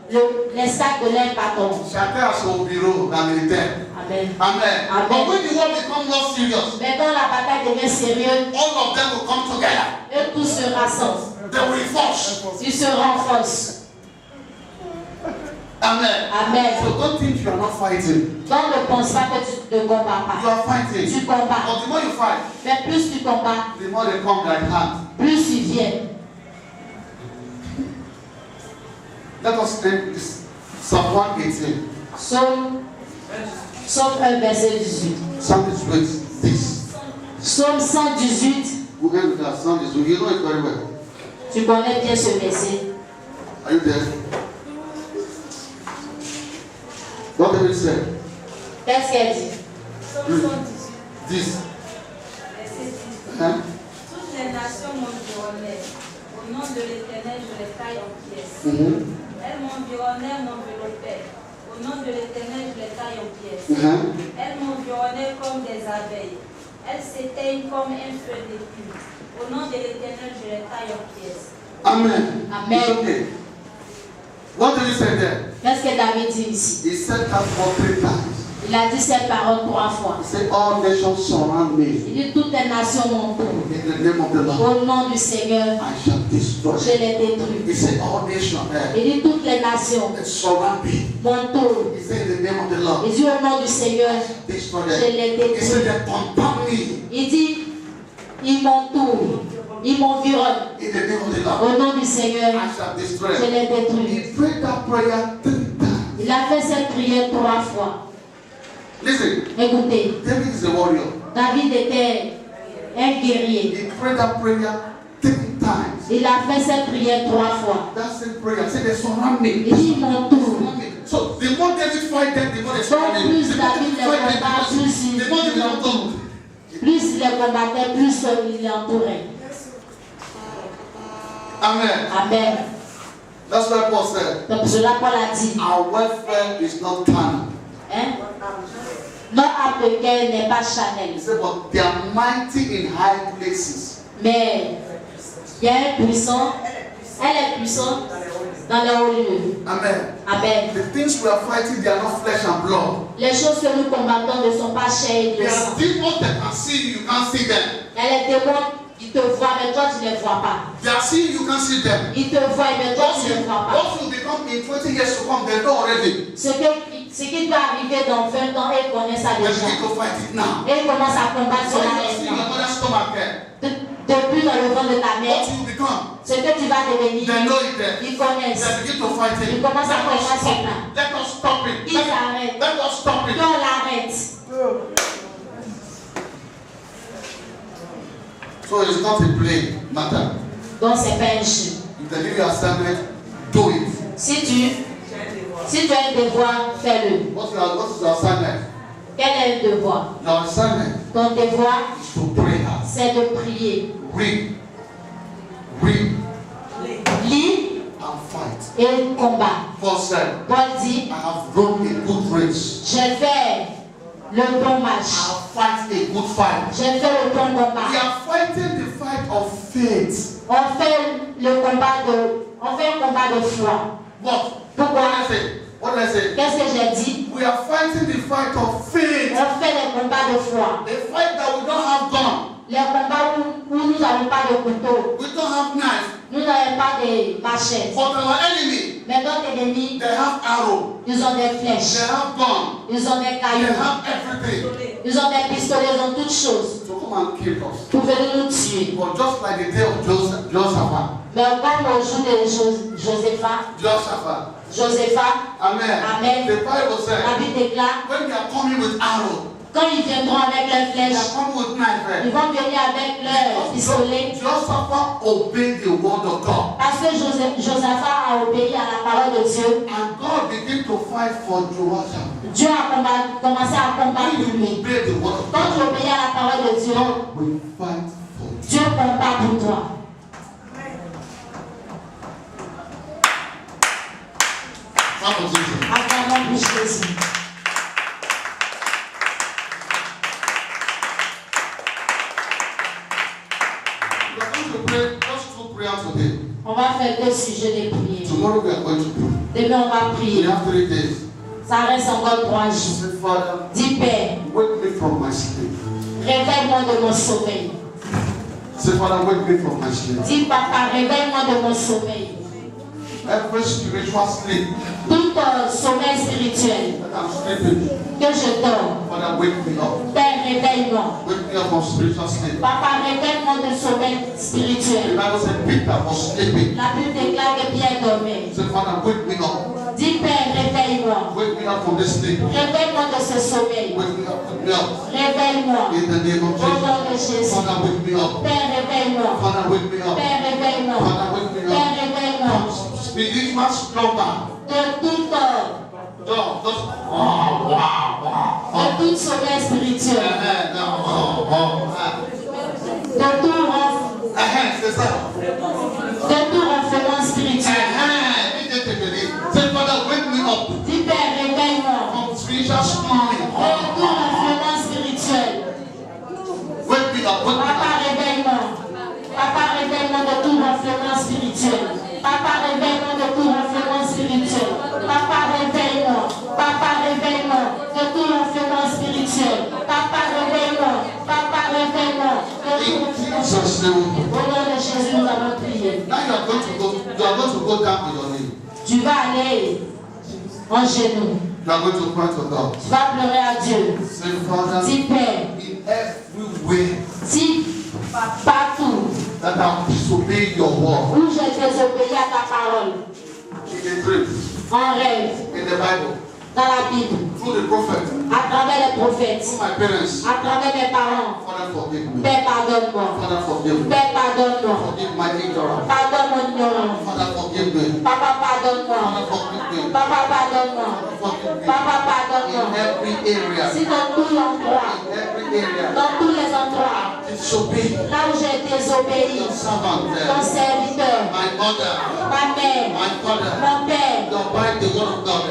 les sacs de leur patron. Chacun a son bureau dans le militaire. Amen. Amen. Amen. But when the war becomes more serious, Mais quand la bataille devient sérieuse, all of them will come together. eux tous se rassemblent. They will force. Ils se renforcent. Amen. Amen. So don't think you are not fighting. Donc ne pense pas que tu ne combats You pas. are fighting. Tu combats. But the more you fight, Mais plus tu combats, the more they come like hand. plus ils viennent. Let us end this. Psalm 118. Psaume 1, verset 18. Psalm is with this. Psaume 118. We end with that. Psalm is with. You know it very well. Tu connais bien ce verset. Are you there? What did it say? Qu'est-ce qu'elle dit? Psaume 118, This. verset 10. Huh? Toutes les nations m'environnèrent. Au nom de l'Éternel, je les taille en pièces. Elles m'environnèrent, m'enveloppèrent. Au nom de l'Éternel, je les taille en pièces. Elles m'environnèrent comme des abeilles. Elles s'éteignent comme un feu d'écume. Au nom de l'Éternel, je les taille en pièces. Amen. Amen. It's okay. What did he say there? Qu'est-ce que David dit ici? He said that for 3 times. Il a dit cette parole 3 fois. He said, all nations surround me. Il dit toutes les nations m'entourent. In the name of the Lord, Au nom du Seigneur, I shall destroy. je les détruis. He said, all nations Il dit toutes les nations that surround me. m'entourent. He said, in the name of the Lord, Il dit au nom du Seigneur, destroy je them. les He détruis. said, they compound me. Il dit, ils m'entourent, ils m'environnent. In the name of the Lord, Au nom du Seigneur, I shall destroy je them. les détruis. He prayed that prayer 3 times. Il a fait cette prière 3 fois. Listen, Écoutez, David is a warrior. David était un guerrier. He prayed that prayer 3 times. Il a fait cette prière 3 fois. That's the prayer. Say they surround me. Il dit, ils m'entourent. So the more David fight them, the more they Donc surround me. plus The more David David les fight them, combat, plus the more David il entoure. l'entoure. Plus il les combattait, plus il l'entourait. Amen. Amen. That's what Paul said. Donc cela Paul a dit. Our welfare is not carnal. Hein? Notre âme de guerre n'est pas He charnelle. said, but they are mighty in high places. Mais il y a un puissant, elle est puissante dans les hauts lieux. Amen. Amen. The things we are fighting, they are not flesh and blood. Les choses que nous combattons ne sont pas chairs et They de are sang. demons that can see you, you can't see them. Il y a les démons qui te voient, mais toi tu ne les vois pas. They are seeing you, can't see them. Ils te voient, mais toi tu ne les vois pas. What will become in 20 years to come, they know already. Ce qui doit arriver dans 20 ans, ils connaissent ça They déjà. begin to fight it now. Et ils commencent à combattre So you cela are seeing your maintenant. mother's stomach there. Depuis dans le ventre de ta mère, What you become, ce que tu vas devenir, they know it there. ils connaissent. They begin to fight it. Ils commencent à combattre cela. Let us stop it. Ils arrêtent. Let us stop it. Puis on l'arrête. So it's not a play matter. Donc c'est pas un jeu. If they give you assignment, do it. Si tu as un devoir, fais-le. What is your assignment? Quel est le devoir? Your assignment Ton devoir, is to pray hard. c'est de prier. Read. Read Lis and fight. et combat. Paul said, Paul dit, I have run a good race. j'ai fait le bon I match. have fight a good fight. J'ai fait le bon We combat. are fighting the fight of faith. On fait un combat de foi. What? Pourquoi? What did I say? Qu'est-ce que j'ai dit? We are fighting the fight of faith. On fait les combats de foi. A fight that we don't have gun. Les combats où nous n'avons pas de couteau, We don't have knife. nous n'avons pas de machettes. But our enemy, Mais notre ennemi, they have arrow. ils ont des They flèches, have gun. ils ont des They cailloux, have everything ils ont des pistolets, ils ont toutes choses to come and kill us. pour venir nous tuer. But just like the day of Joseph. Mais comme au jour de Josephat, Amen. Amen. The Bible la says, Bible déclare, when they are coming with arrow, quand ils viendront avec leurs they flèches, are coming with knife. ils vont venir avec leurs pistolets. Joseph obeyed the word of God. Parce que Josaphat a obéi à la parole de Dieu. And God began to fight for Jerusalem. Dieu a commencé à combattre When pour you lui. obey the word of Quand tu God, obéis à la parole de Dieu, God will fight for you. Dieu combat pour toi. That was it. Acclamons pour Jésus. We are going to pray just 2 prayers today. On va faire 2 sujets de prière. Tomorrow we are going to pray. Demain, on va We prier. have 3 days. Ça reste encore 3 jours. Say, Father, Dis Père, wake me from my sleep. réveille-moi de mon sommeil. Say, Father, wake me from my sleep. Dis Papa, réveille-moi de mon sommeil. Every spiritual sleep Tout sommeil spirituel that I'm sleeping, que je dors. Father, wake me up. Père, réveille-moi. Wake me up from spiritual sleep. Papa, réveille-moi de sommeil The spirituel. Bible said Peter was sleeping. La Bible déclare que Pierre dormait. Say, Father, wake me up. Dis Père, réveille-moi. Wake me up from this sleep. Réveille-moi de ce sommeil. Wake me up. Wake me up. Réveille-moi. In the name of Au nom de Jesus. Jésus. Father, wake me up. Père, réveille-moi. Father, wake me up. Père, réveille-moi. Father, wake me Père, up. réveille-moi. Spiritual slumber. De toute sommeil spirituel. De tout renfermement spirituel. Say, Father, wake me up Dis Père, réveille-moi. from spiritual snoring. De tout renfermement spirituel. Wake me up, wake me Papa, up. réveille-moi. Papa, réveille-moi de tout renfermement spirituel. Papa, réveille-moi de tout renfermement spirituel. Papa, réveille-moi. Papa, réveille-moi de tout renfermement spirituel. Papa, réveille-moi. Papa, réveille-moi de tout In renfermement Jesus' spirituel. name. Au nom de Jésus, nous allons prier. Now you are going to go down on your knee. Tu vas aller en genoux. You are going to cry to God. Tu vas pleurer à Dieu. Say, Father, Dis Père, in every way dis partout that I'm disobeying your word, où j'ai désobéi à ta parole, in a dream, en rêve, in the Bible, dans la Bible, through the prophet, à travers les prophètes, through my parents. à travers mes parents. Father, forgive me. Père, pardonne-moi. Father, forgive me. Père, pardonne-moi. Forgive my ignorance. Pardonne mon ignorance. Father, forgive me. Papa, pardonne-moi. Father, forgive me. Papa, pardonne-moi. Forgive me. Papa, In pardonne-moi. every area. Si dans tous les endroits, In every area. dans tous les endroits, Disobey là où j'ai désobéi, your servant ton there. serviteur, My mother. ma mère, My father. mon père, You abide the word of God.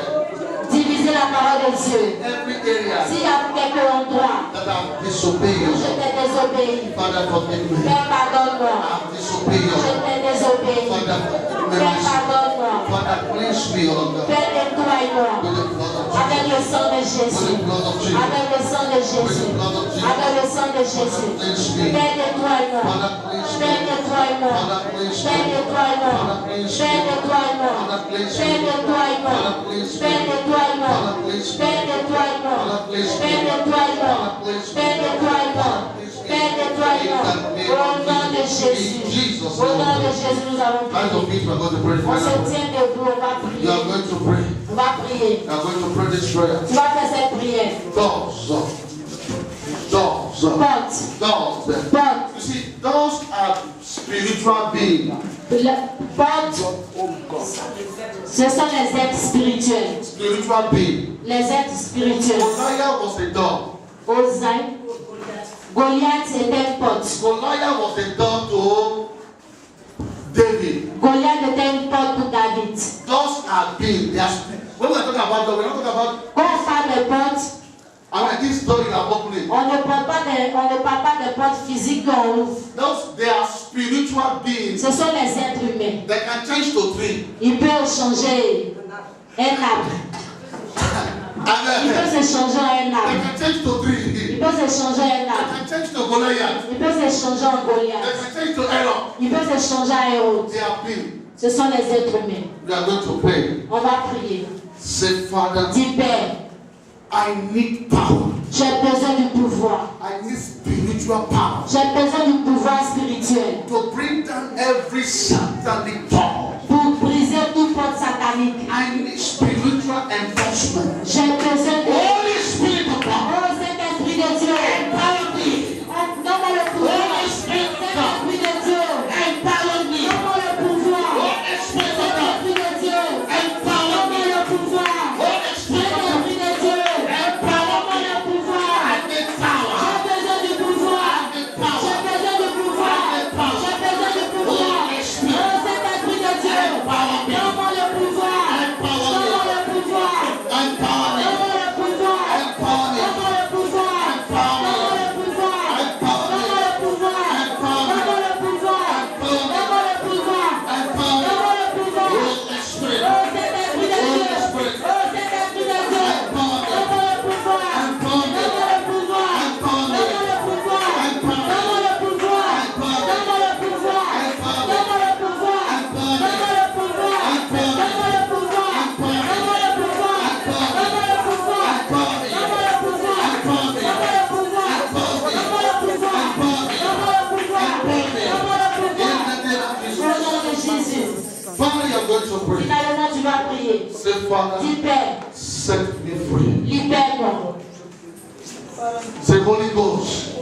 diviser la parole de Dieu. Every area S'il y a quelque endroit that I've disobeyed où you. je t'ai désobéi, Father, forgive me. Père, pardonne-moi. I've disobeyed Je you. t'ai désobéi. Father, forgive me. Père, pardonne-moi. Father, cleanse me, O God. Père, nettoie-moi. With the blood of Avec le Jesus. sang de With Jésus. the blood of Jesus. Avec le sang de Jésus. Avec le sang de Jésus. Cleanse me. Père, nettoie-moi. Father, cleanse Père, me. nettoie-moi. Father, cleanse Père, me. nettoie-moi. Father, cleanse Père, me. nettoie-moi. Father, cleanse Père, me. nettoie-moi. Father, cleanse me. Père, nettoie-moi. Father, cleanse me. Père, nettoie-moi. Father, cleanse me. Père, nettoie-moi. Father, cleanse me. Père, nettoie-moi. Père, nettoie-moi. Au nom de Jésus. In Jesus' Au nom de name. Jésus, nous allons Hands prier. of feet, we're going to pray On se finally. tient debout, on va You prier. are going to pray. On va prier. You are going to pray this prayer. Tu vas faire cette prière. Doors. Doors. Porte. Doors. Porte. You see, doors are spiritual beings. Porte. Ce sont les êtres spirituels. Spiritual beings. Les êtres spirituels. Goliath was a door. Osaïe. Goliath était une porte. Goliath was a door to David. Goliath était une porte pour David. Doors are beings. They are when we're talking about doors, we're not talking about Quand on parle de portes, this door you are opening. on ne parle pas de portes physiques qu'on ouvre. Those they are spiritual beings. Ce sont les êtres humains. They can change to tree. Ils peuvent changer un arbre. Ils peuvent se changer en un They arbre. can change to tree. Ils peuvent se changer en un They arbre. can change to Goliath. Ils peuvent se changer en They Goliath. can change to Aaron. Ils peuvent se changer en Hérode. They are beings. Ce sont les êtres humains. We are going to pray. On va prier. Say, Father, Dis Père, I need power. j'ai besoin du pouvoir. I need spiritual power J'ai besoin du pouvoir spirituel to bring down every satanic power. pour briser toute porte satanique. I need spiritual enforcement. J'ai besoin de... Holy Spirit of God, Oh Saint-Esprit de Dieu, empower me. donne-moi le pouvoir. Holy Spirit of God, Saint-Esprit de Dieu, empower me. donne-moi le pouvoir. Holy Spirit of God, Saint-Esprit de Dieu, empower donne-moi me. le pouvoir. Holy Spirit of God, Saint-Esprit de Dieu, empower donne-moi me. le pouvoir. I need power. J'ai besoin du pouvoir. I need J'ai power. besoin du pouvoir. J'ai besoin du pouvoir. Oh Saint-Esprit de Dieu, donne-moi le pouvoir. Donne-moi le pouvoir. Empower me. Donne-moi le pouvoir. Empower me. Donne-moi le pouvoir. Donne-moi le pouvoir. Donne-moi le pouvoir. Donne-moi le pouvoir. Donne-moi le pouvoir. Donne-moi le pouvoir. Holy Spirit, Oh Saint-Esprit de Dieu. Oh Saint-Esprit de Dieu. Donne-moi le pouvoir. Donne-moi le pouvoir. Donne-moi le pouvoir. Donne-moi le pouvoir. Donne-moi le pouvoir. Donne-moi le pouvoir. Donne-moi le pouvoir. Donne-moi le pouvoir. Donne-moi le pouvoir. Donne-moi le pouvoir. Donne-moi le pouvoir. Donne-moi le pouvoir. Donne-moi le pouvoir. Donne-moi le pouvoir. Donne-moi le pouvoir. Au nom de Jésus. Father, you are going to pray. Finalement, tu vas prier. Say, Father, Dis Père, set me free. libère-moi. Say, Holy Ghost,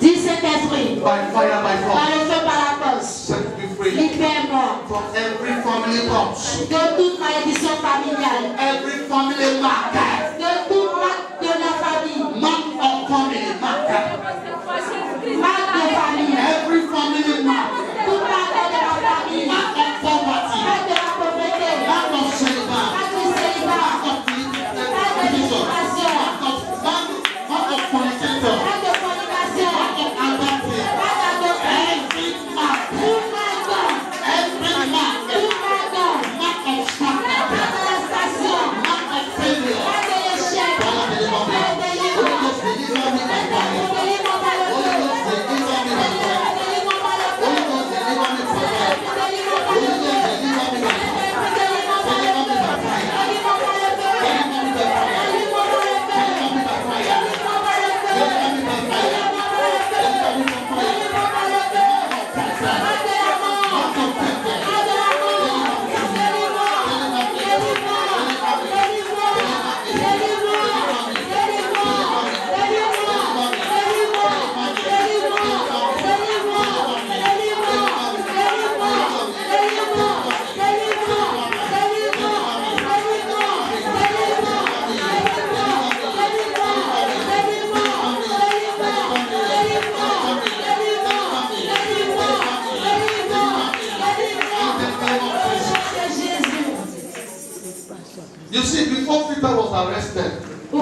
Dis Saint-Esprit, by fire, by par force, le feu, par la force, set me free libère-moi from every family curse, de toute malédiction familiale, every family mark, de toute marque de la famille, mark of family, mark, marque de famille, every family mark, toute marque de la famille, mark of poverty, marque de la pauvreté, mark of celibacy, marque du célibat, mark of marque de l'immigration, mark of fornicator, marque de fornication, mark of adultery, marque d'adoption, every mark, toute marque, every mark, toute marque, mark of stagnation, marque d'arrestation, mark of failure, marque de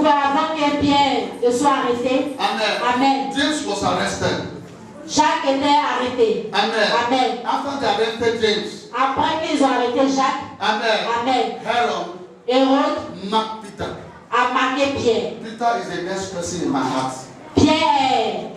pouvez, avant que Pierre soit arrêté. Amen. Amen. James was arrested. Jacques était arrêté. Amen. Amen. After they arrested James. Après qu'ils ont arrêté Jacques. Amen. Amen. Herod Hérode marked Peter. a marqué Pierre. Peter is the next person in my heart. Pierre est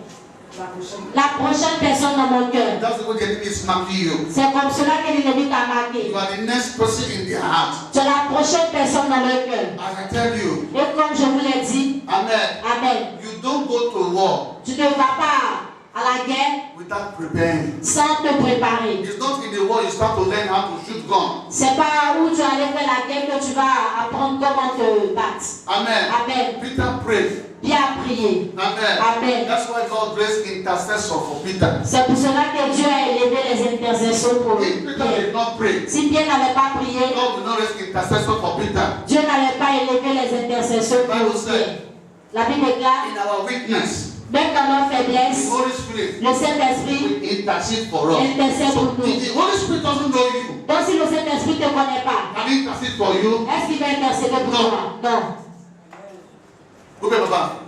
la prochaine personne dans mon cœur. That's the way the enemy is marking you. C'est comme cela que l'ennemi t'a marqué. You are the next person in their heart. Tu es la prochaine personne dans le cœur. As I tell you. Et comme je vous l'ai dit, Amen. Amen. You don't go to war. Tu ne vas pas à la guerre Without preparing. sans te préparer. It's not in the war you start to learn how to shoot gun. C'est pas où tu allais faire la guerre que tu vas apprendre comment te battre. Amen. Amen. Peter prayed. Pierre a prié. Amen. Amen. That's why God raised intercessor for Peter. C'est pour cela que Dieu a élevé les intercesseurs pour If Peter Pierre. did not pray, Si Pierre n'avait pas prié, God will not raise intercessor for Peter. Dieu n'allait pas élever les intercesseurs pour Bible Pierre. said, La Bible déclare, in our weakness, même dans nos the faiblesses, Holy Spirit le Saint-Esprit will intercede for us. intercède pour So nous. if the Holy Spirit doesn't know you, Donc si le Saint-Esprit ne te connaît pas, can he intercede for you? est-ce qu'il va intercéder pour Non. toi? Non. Okay, Baba.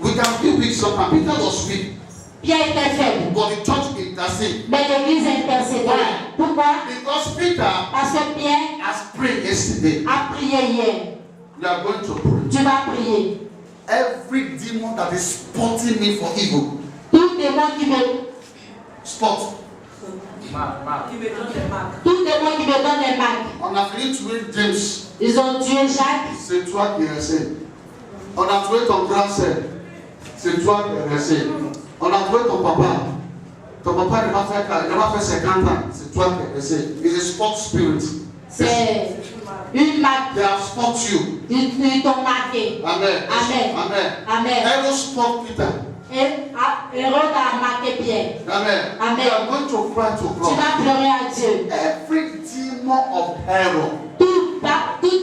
We can be weak sometimes. Peter was weak, Pierre était faible, but the church interceded. mais l'Église a intercédé. Why? Pourquoi? Because Peter Parce que Pierre has prayed yesterday. a prié hier. We are going to pray. Tu vas prier. Every demon that is spotting me for evil, Tout démon qui me, spot. Qui me donne des marques. tout démon qui me donne des marques. On a fini tuer James. Ils ont tué Jacques. C'est toi qui es resté. On a tué ton grand sœur. C'est toi qui es resté. On a tué ton papa. Ton papa n'a pas fait 50 ans. C'est toi qui es resté. It's a spot spirit. C'est une marque. They have spot you. Ils t'ont marqué. Amen. Amen. Amen. Amen. Herod spot Peter. Et Hérode a marqué Pierre. Amen. Amen. We are going to cry to Tu God. vas pleurer à Dieu. Every demon of error, Tout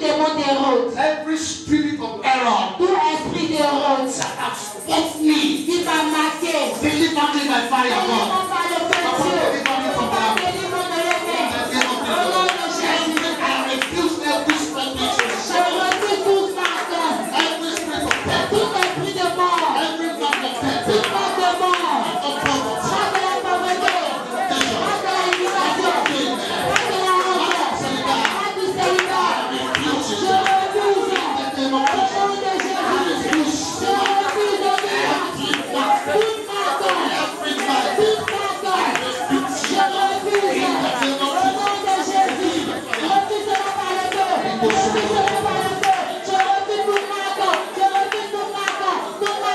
démon d'Hérode, every spirit of error tout esprit d'Hérode that have spot me, qui va marquer. deliver me by fire, God. Délivre-moi par le feu de Dieu. Papa, délivre-moi de l'épée. Au nom de Jésus, I refuse every spirit, je refuse tout marque, every spirit of death, tout esprit de mort, every mark of death, tout marque de mort, of poverty, marque de la pauvreté, marque de la limitation, marque de la honte, marque du célibat. Je refuse. Au nom de Jésus, je refuse de vivre. Toute marque, toute marque, je refuse. Au nom de Jésus, refuse-la par le feu, refuse-la par le feu. Je refuse toute marque, je refuse toute marque de la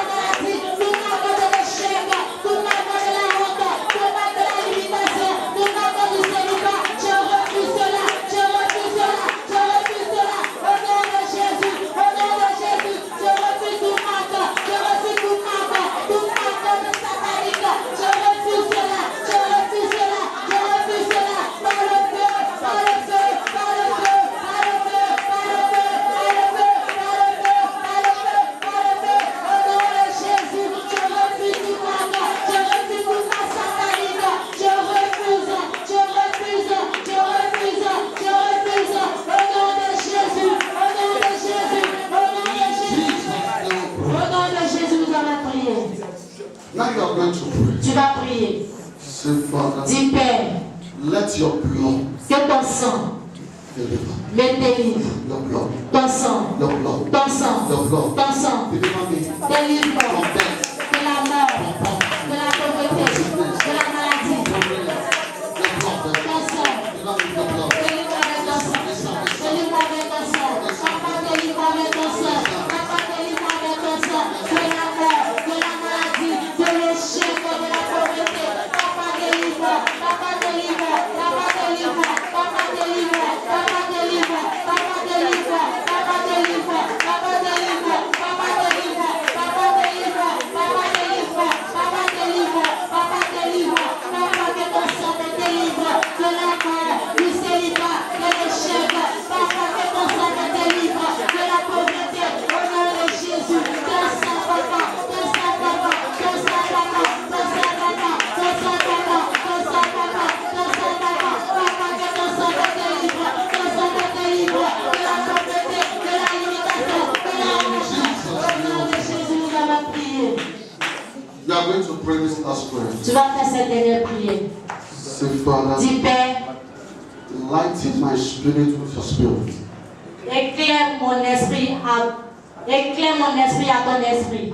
maladie, toute marque de l'échec, toute marque de la honte, toute marque de la limitation, toute marque du célibat. Je refuse cela, je refuse cela, je refuse cela. Au nom de Jésus, au nom de Jésus, je refuse toute marque, je refuse toute marque de satanique. Je refuse cela, je refuse cela, je refuse cela. Par le feu, par le feu, par le feu, par le feu, par le feu, par le feu, par le feu, par le feu, par le feu. Au nom de Jésus, je refuse toute marque, je refuse toute marque satanique. Je refuse, je refuse, je refuse, je refuse. Au nom de Jésus, au nom de Jésus, au nom de Jésus. Au nom de Jésus, nous allons prier. Now you are going to pray. Tu vas prier. Say, Father, Dis Père, let your blood que ton sang deliver. me délivre. Your blood, Ton sang, your blood, ton sang, your blood. ton sang. Deliver me Délivre from death. de la mort, de la pauvreté, de la maladie. Your blood, Ton sang, deliver me from blood. délivre avec ton sang. Délivre avec ton sang. Papa, délivre avec ton sang. Papa, délivre avec ton sang. De la mort, de la maladie, de l'échec, de la pauvreté. Papa, délivre. Papa, délivre. Papa, délivre. Papa, délivre. Papa, délivre. Papa, délivre. Papa, délivre. Papa, délivre. Papa, délivre. Papa, are going to pray this last prayer. Tu vas faire cette dernière prière. Say, Father, Dis, Père, lighten my spirit with your spirit. éclaire mon esprit à ton esprit.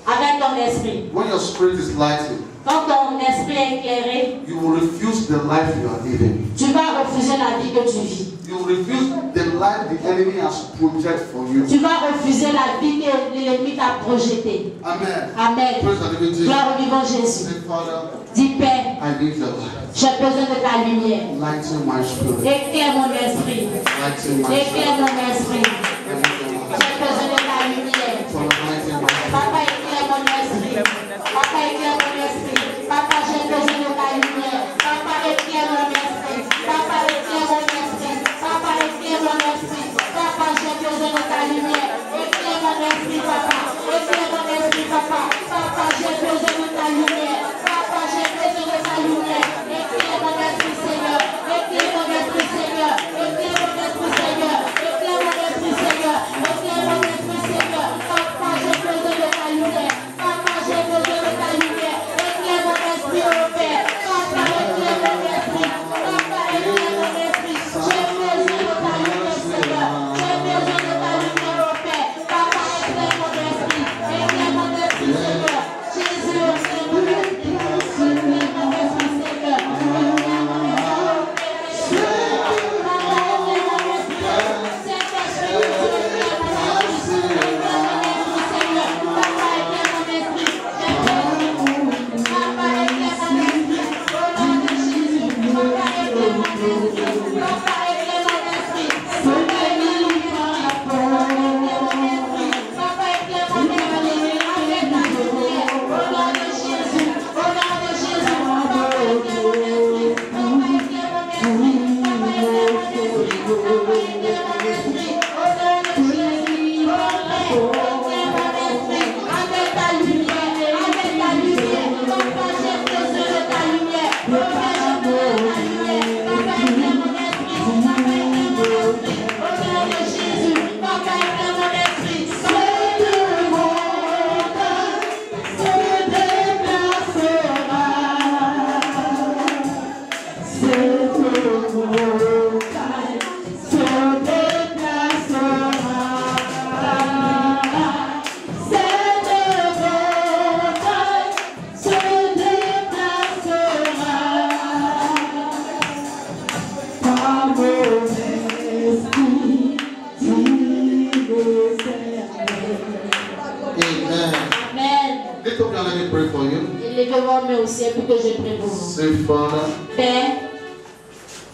Avec ton esprit. When your spirit is lightened, Quand ton esprit est éclairé, you will refuse the life you are living. tu vas refuser la vie que tu vis. You will refuse the life the enemy has projected for you. Tu vas refuser la vie que l'ennemi t'a projetée. Amen. Amen. Praise the living Jesus. Gloire au vivant Jésus. Say, Father, Dis, Père, I need your light. j'ai besoin de ta lumière. Lighten my spirit. Éclaire mon esprit. Lighten my Éclaire spirit. mon esprit. I need your light. J'ai besoin de ta lumière. Father, lighten my spirit. Papa, éclaire mon esprit. Papa, éclaire mon esprit. Papa, j'ai besoin de ta lumière. Papa, éclaire mon esprit. Papa, éclaire mon esprit. Papa, éclaire mon esprit. Papa, j'ai besoin de ta lumière. Éclaire mon esprit, papa. Éclaire mon esprit, papa. Papa, j'ai besoin de ta lumière. Papa, j'ai besoin de ta lumière. Éclaire mon esprit, Seigneur. Éclaire mon esprit, Seigneur. Éclaire mon esprit, Seigneur. Éclaire mon esprit, Seigneur. Éclaire mon esprit, Seigneur. Papa, j'ai besoin de ta lumière. Papa, j'ai besoin de ta lumière. Éclaire mon esprit, au Père. Papa, éclaire mon esprit. Papa, éclaire mon esprit. J'ai besoin de ta lumière, Seigneur. J'ai besoin de ta lumière, au Père. Papa, éclaire mon esprit. Éclaire mon esprit, Seigneur. Jésus, éclaire mon esprit. Éclaire mon esprit, Seigneur. Éclaire mon esprit. Papa, éclaire mon esprit. Saint-Esprit, éclaire mon esprit. Éclaire mon esprit, Seigneur. Papa, éclaire mon esprit. J'ai besoin. Papa, éclaire mon esprit. Au nom de Jésus. Papa, éclaire mon esprit. Papa, éclaire mon esprit. Papa, éclaire mon esprit. Papa, éclaire mon esprit. Avec ta lumière. Au nom de Jésus. Au nom de Jésus. Papa, éclaire mon esprit. Papa, éclaire mon esprit. Papa, éclaire mon esprit. Papa, éclaire mon esprit. Au nom de Jésus. Papa, éclaire mon esprit. Avec ta lumière. Avec ta lumière. Papa, j'ai besoin de ta lumière. Papa, j'ai besoin de ta lumière. Papa, éclaire mon esprit. Papa, éclaire mon esprit. Au nom de Jésus. Papa, éclaire mon esprit. Amen. Amen. Lift up your hand, let me pray for you. Élevez-moi mais aussi pour que je prie pour vous. Say, Father, Père,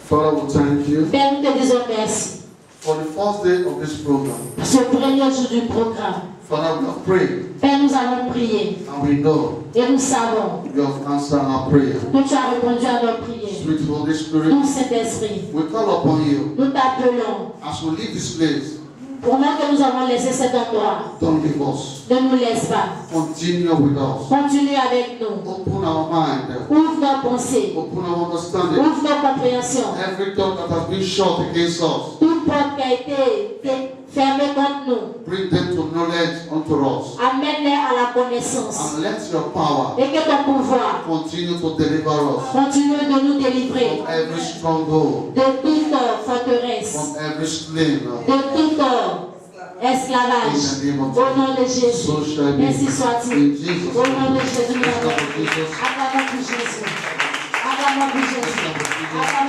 we thank you Père, nous te disons merci for the first day of this program. pour ce premier jour du programme. Father, we have prayed Père, nous allons prier and we know et nous savons you have answered our prayer. que tu as répondu à nos prières. Sweet Holy Spirit, Nous, Saint-Esprit, we call upon you nous t'appelons. as we leave this place. Pendant que nous avons laissé cet endroit, Don't leave us. ne nous laisse pas. Continue with us. Continue avec nous. Open our mind. Ouvre nos pensées. Open our understanding. Ouvre nos compréhensions. Every door that has been shut against us, Toute porte qui a été fermée contre nous, bring them to knowledge unto us. amène-les à la connaissance. And let your power Et que ton pouvoir continue to deliver us continue de nous délivrer from every stronghold, de toute forteresse, from every sling. de tout esclavage. Au nom de Jésus. So shall be. Ainsi soit-il. In Jesus' Au nom de Jésus, nous name. avons prié. Acclamons pour Jésus. Acclamons pour Jésus. Acclamons